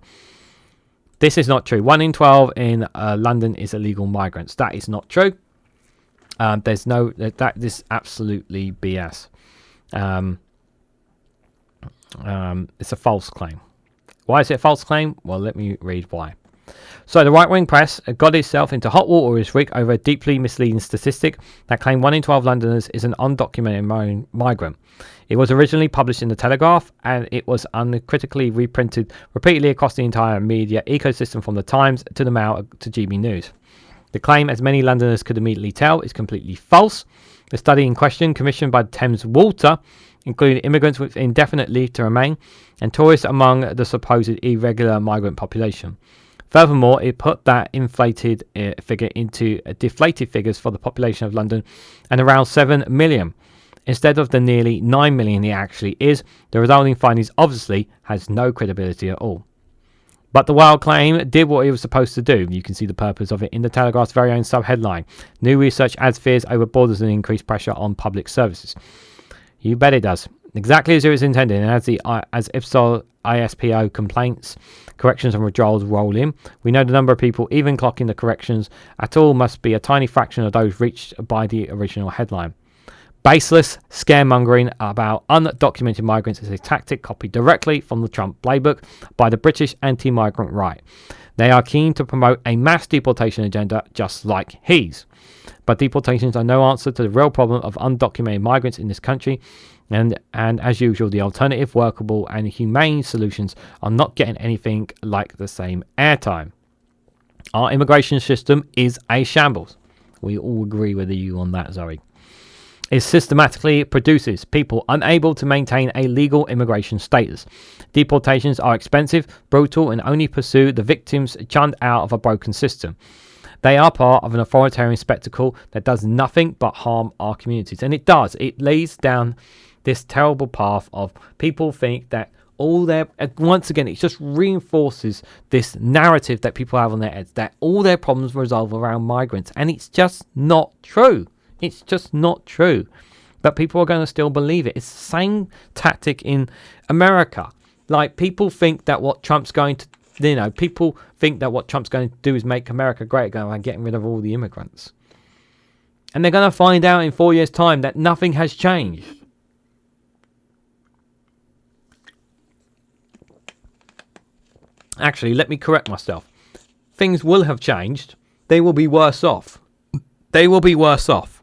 This is not true. 1 in 12 in London is illegal migrants. That is not true. This is absolutely BS. It's a false claim. Why is it a false claim? Well, let me read why. So the right-wing press got itself into hot water this week over a deeply misleading statistic that claimed 1 in 12 Londoners is an undocumented migrant. It was originally published in The Telegraph, and it was uncritically reprinted repeatedly across the entire media ecosystem, from The Times to The Mail to GB News. The claim, as many Londoners could immediately tell, is completely false. The study in question, commissioned by Thames Water, including immigrants with indefinite leave to remain and tourists among the supposed irregular migrant population. Furthermore, it put that inflated figure into deflated figures for the population of London and around 7 million. Instead of the nearly 9 million it actually is, the resulting findings obviously has no credibility at all. But the wild claim did what it was supposed to do. You can see the purpose of it in the Telegraph's very own sub-headline. New research adds fears over borders and increased pressure on public services. You bet it does. Exactly as it was intended, and as ISPO complaints, corrections and withdrawals roll in, we know the number of people even clocking the corrections at all must be a tiny fraction of those reached by the original headline. Baseless scaremongering about undocumented migrants is a tactic copied directly from the Trump playbook by the British anti-migrant right. They are keen to promote a mass deportation agenda just like his. But deportations are no answer to the real problem of undocumented migrants in this country, and as usual, the alternative, workable and humane solutions are not getting anything like the same airtime. Our immigration system is a shambles. We all agree with you on that, Zoe. It systematically produces people unable to maintain a legal immigration status. Deportations are expensive, brutal, and only pursue the victims chunned out of a broken system. They are part of an authoritarian spectacle that does nothing but harm our communities. And it does. It lays down this terrible path of people think that all their... Once again, it just reinforces this narrative that people have on their heads, that all their problems resolve around migrants. And it's just not true. It's just not true. But people are going to still believe it. It's the same tactic in America. Like, people think that what Trump's going to... people think that what Trump's going to do is make America great again and getting rid of all the immigrants. And they're going to find out in 4 years' time that nothing has changed. Actually, let me correct myself. Things will have changed. They will be worse off. They will be worse off.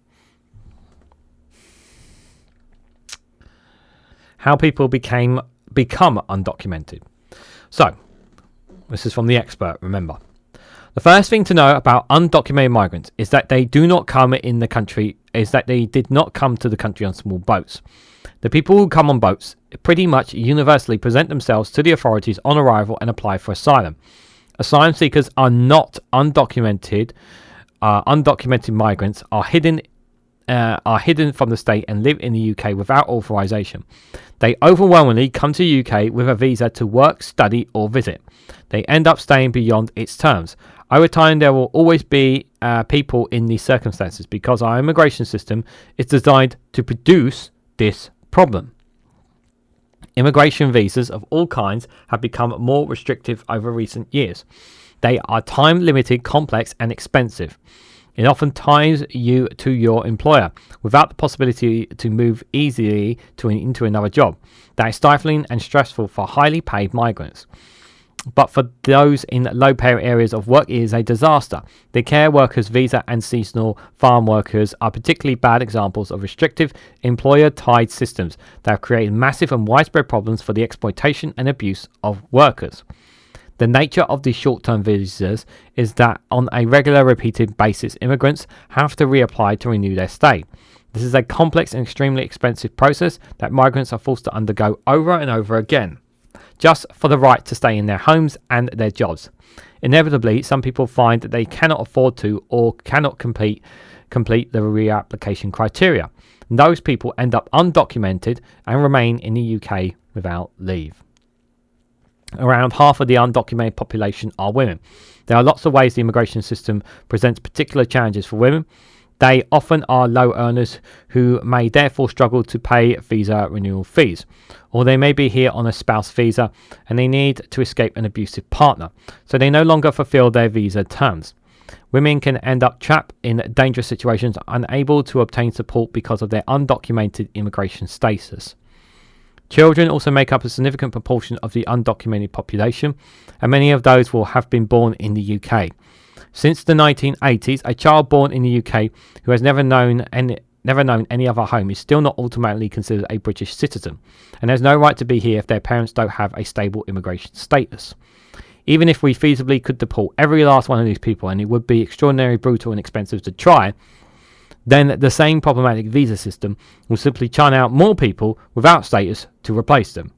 How people become undocumented. So, this is from the expert, remember. The first thing to know about undocumented migrants is that they do not come in the country, is that they did not come to the country on small boats. The people who come on boats pretty much universally present themselves to the authorities on arrival and apply for asylum. Asylum seekers are not undocumented. Undocumented migrants are hidden from the state and live in the UK without authorization. They overwhelmingly come to the UK with a visa to work, study or visit. They end up staying beyond its terms. Over time, there will always be people in these circumstances because our immigration system is designed to produce this problem. Immigration visas of all kinds have become more restrictive over recent years. They are time-limited, complex and expensive. It often ties you to your employer without the possibility to move easily into another job. That is stifling and stressful for highly paid migrants. But for those in low-pay areas of work, it is a disaster. The care workers visa and seasonal farm workers are particularly bad examples of restrictive employer-tied systems that have created massive and widespread problems for the exploitation and abuse of workers. The nature of these short-term visas is that on a regular repeated basis, immigrants have to reapply to renew their stay. This is a complex and extremely expensive process that migrants are forced to undergo over and over again, just for the right to stay in their homes and their jobs. Inevitably, some people find that they cannot afford to or cannot complete the reapplication criteria. And those people end up undocumented and remain in the UK without leave. Around half of the undocumented population are women. There are lots of ways the immigration system presents particular challenges for women. They often are low earners who may therefore struggle to pay visa renewal fees, or they may be here on a spouse visa and they need to escape an abusive partner, so they no longer fulfill their visa terms. Women can end up trapped in dangerous situations, unable to obtain support because of their undocumented immigration status. Children also make up a significant proportion of the undocumented population, and many of those will have been born in the UK. Since the 1980s, a child born in the UK who has never known any other home is still not automatically considered a British citizen, and has no right to be here if their parents don't have a stable immigration status. Even if we feasibly could deport every last one of these people, and it would be extraordinarily brutal and expensive to try, then the same problematic visa system will simply churn out more people without status to replace them.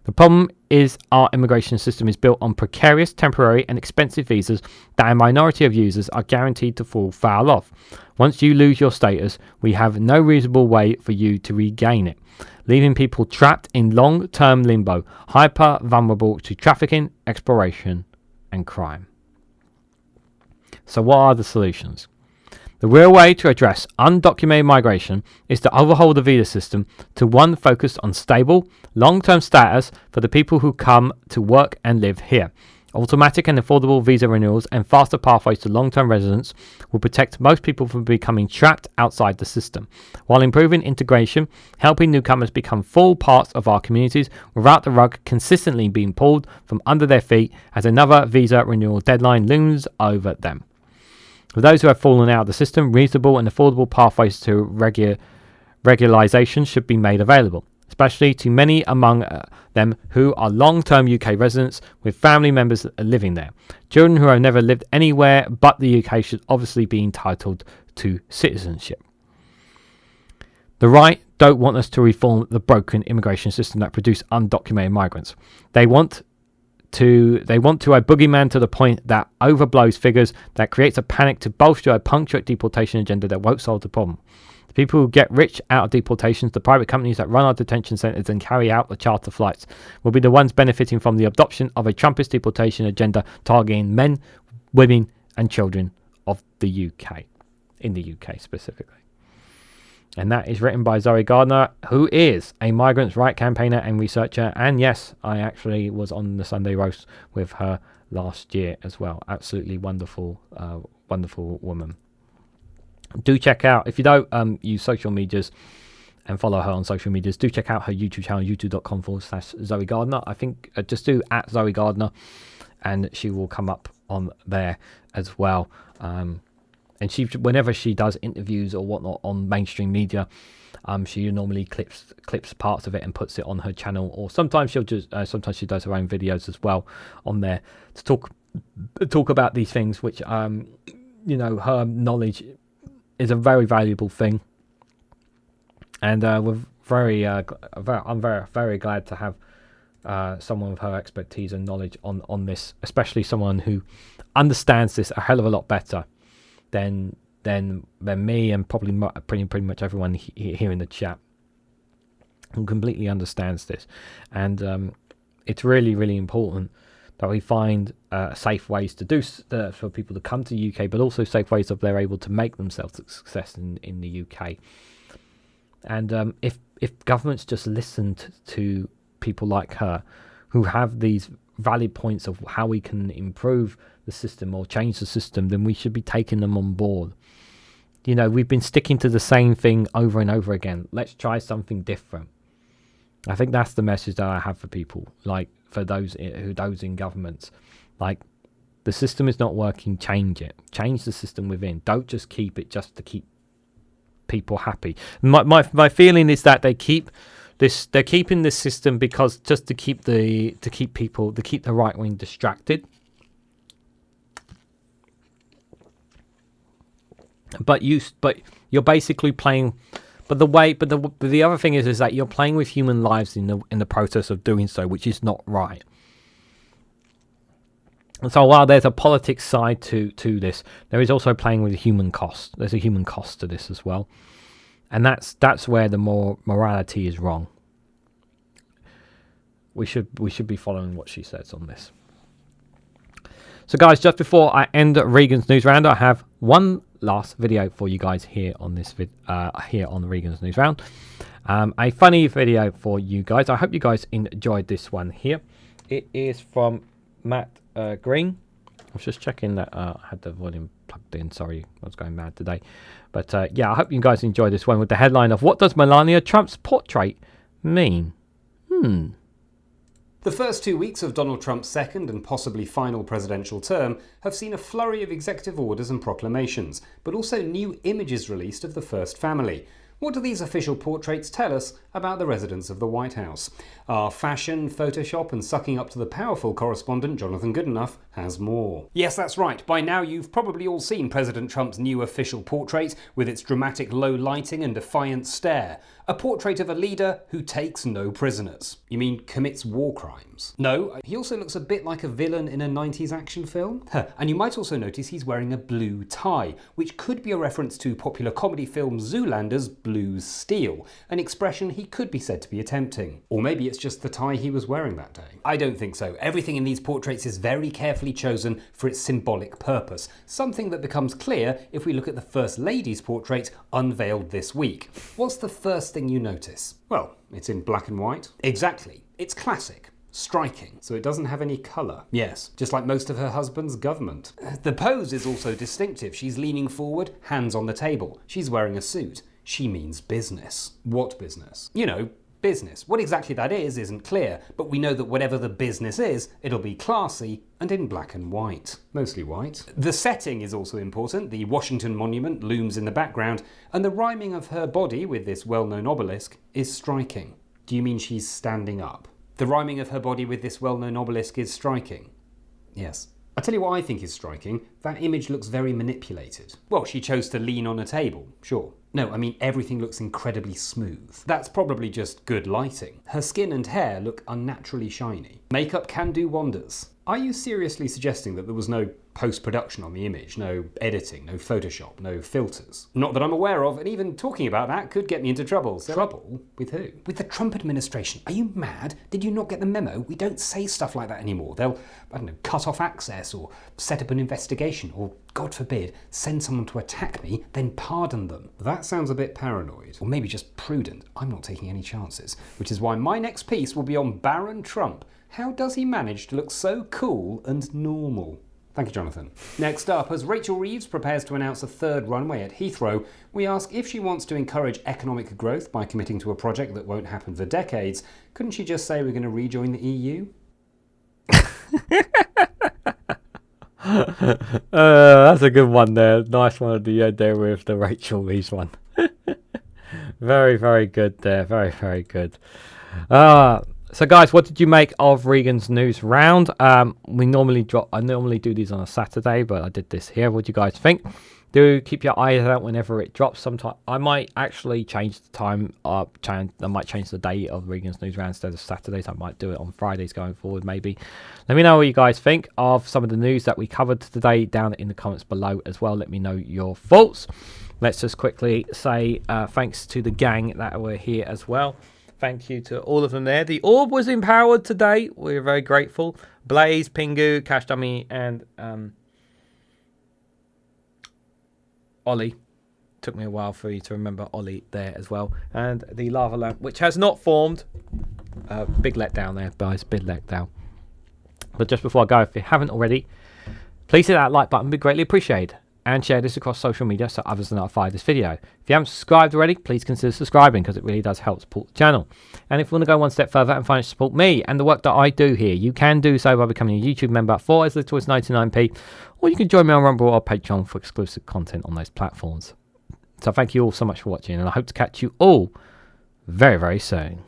The problem is our immigration system is built on precarious, temporary and expensive visas that a minority of users are guaranteed to fall foul of. Once you lose your status, we have no reasonable way for you to regain it, leaving people trapped in long-term limbo, hyper vulnerable to trafficking, exploration and crime. So what are the solutions? The real way to address undocumented migration is to overhaul the visa system to one focused on stable, long-term status for the people who come to work and live here. Automatic and affordable visa renewals and faster pathways to long-term residence will protect most people from becoming trapped outside the system, while improving integration, helping newcomers become full parts of our communities without the rug consistently being pulled from under their feet as another visa renewal deadline looms over them. For those who have fallen out of the system, reasonable and affordable pathways to regularisation should be made available, especially to many among them who are long-term UK residents with family members living there. Children who have never lived anywhere but the UK should obviously be entitled to citizenship. The right don't want us to reform the broken immigration system that produces undocumented migrants. They want to a boogeyman to the point that overblows figures, that creates a panic to bolster a punctuate deportation agenda that won't solve the problem. The people who get rich out of deportations, the private companies that run our detention centres and carry out the charter flights, will be the ones benefiting from the adoption of a Trumpist deportation agenda targeting men, women and children of the UK, in the UK specifically. And that is written by Zoe Gardner, who is a migrants' right campaigner and researcher. And yes, I actually was on the Sunday roast with her last year as well. Absolutely wonderful, wonderful woman. Do check out, if you don't use social medias and follow her on social medias, do check out her YouTube channel, youtube.com/Zoe Gardner. I think just do @Zoe Gardner and she will come up on there as well. And she, whenever she does interviews or whatnot on mainstream media, she normally clips parts of it and puts it on her channel, or sometimes she'll just sometimes she does her own videos as well on there to talk about these things, which you know, her knowledge is a very valuable thing, and I'm very glad to have someone with her expertise and knowledge on this, especially someone who understands this a hell of a lot better than me, and probably pretty much everyone here in the chat, who completely understands this. And it's really important that we find safe ways to do for people to come to the UK, but also safe ways that they're able to make themselves a success in the UK. And if governments just listened to people like her, who have these valid points of how we can improve the system or change the system, then we should be taking them on board. You know, we've been sticking to the same thing over and over again. Let's try something different. I think that's the message that I have for people, like for those in governments. Like, the system is not working, change it. Change the system within. Don't just keep it just to keep people happy. My feeling is that they're keeping this system because just to keep the right wing distracted. But you're basically playing. But the other thing is that you're playing with human lives in the process of doing so, which is not right. And so while there's a politics side to this, there is also playing with human cost. There's a human cost to this as well, and that's where the morality is wrong. We should be following what she says on this. So guys, just before I end Regan's News Round, I have one last video for you guys here on this here on Regan's News Round. A funny video for you guys. I hope you guys enjoyed this one here. It is from Matt Green. I was just checking that I had the volume plugged in. Sorry, I was going mad today. But yeah, I hope you guys enjoyed this one with the headline of "What does Melania Trump's portrait mean?" The first 2 weeks of Donald Trump's second and possibly final presidential term have seen a flurry of executive orders and proclamations, but also new images released of the first family. What do these official portraits tell us about the residents of the White House? Our fashion, Photoshop and sucking up to the powerful correspondent Jonathan Goodenough has more. Yes, that's right. By now you've probably all seen President Trump's new official portrait with its dramatic low lighting and defiant stare. A portrait of a leader who takes no prisoners. You mean commits war crimes? No, he also looks a bit like a villain in a 90s action film. And you might also notice he's wearing a blue tie, which could be a reference to popular comedy film Zoolander's Blue Steel, an expression he could be said to be attempting. Or maybe it's just the tie he was wearing that day. I don't think so. Everything in these portraits is very carefully chosen for its symbolic purpose, something that becomes clear if we look at the First Lady's portrait unveiled this week. What's the first thing you notice? Well, it's in black and white. Exactly. It's classic. Striking. So it doesn't have any colour. Yes, just like most of her husband's government. The pose is also distinctive. She's leaning forward, hands on the table. She's wearing a suit. She means business. What business? You know, business. What exactly that is isn't clear, but we know that whatever the business is, it'll be classy and in black and white. Mostly white. The setting is also important. The Washington Monument looms in the background, and the rhyming of her body with this well-known obelisk is striking. Do you mean she's standing up? The rhyming of her body with this well-known obelisk is striking. Yes. I'll tell you what I think is striking. That image looks very manipulated. Well, she chose to lean on a table, sure. No, I mean everything looks incredibly smooth. That's probably just good lighting. Her skin and hair look unnaturally shiny. Makeup can do wonders. Are you seriously suggesting that there was no post-production on the image, no editing, no Photoshop, no filters? Not that I'm aware of, and even talking about that could get me into trouble. So trouble? With who? With the Trump administration. Are you mad? Did you not get the memo? We don't say stuff like that anymore. They'll, I don't know, cut off access or set up an investigation or, God forbid, send someone to attack me, then pardon them. That sounds a bit paranoid. Or maybe just prudent. I'm not taking any chances. Which is why my next piece will be on Baron Trump. How does he manage to look so cool and normal? Thank you, Jonathan. Next up, as Rachel Reeves prepares to announce a third runway at Heathrow, we ask if she wants to encourage economic growth by committing to a project that won't happen for decades. Couldn't she just say we're going to rejoin the EU? That's a good one there. Nice one at the end there with the Rachel Reeves one. Very, very good there. Very, very good. So guys, what did you make of Regan's news round? I normally do these on a Saturday, but I did this here. What do you guys think? Do keep your eyes out whenever it drops. Sometime I might actually change the time up. I might change the day of Regan's news round instead of Saturdays. I might do it on Fridays going forward, maybe. Let me know what you guys think of some of the news that we covered today down in the comments below as well. Let me know your thoughts. Let's just quickly say thanks to the gang that were here as well. Thank you to all of them there. The orb was empowered today. We're very grateful. Blaze, Pingu, Cash Dummy, and Ollie. Took me a while for you to remember Ollie there as well. And the lava lamp, which has not formed. Big letdown there, guys. Big letdown. But just before I go, if you haven't already, please hit that like button. It'd be greatly appreciated. And share this across social media so others are notified of this video. If you haven't subscribed already, please consider subscribing because it really does help support the channel. And if you want to go one step further and financially support me and the work that I do here, you can do so by becoming a YouTube member for as little as 99p, or you can join me on Rumble or Patreon for exclusive content on those platforms. So thank you all so much for watching, and I hope to catch you all very, very soon.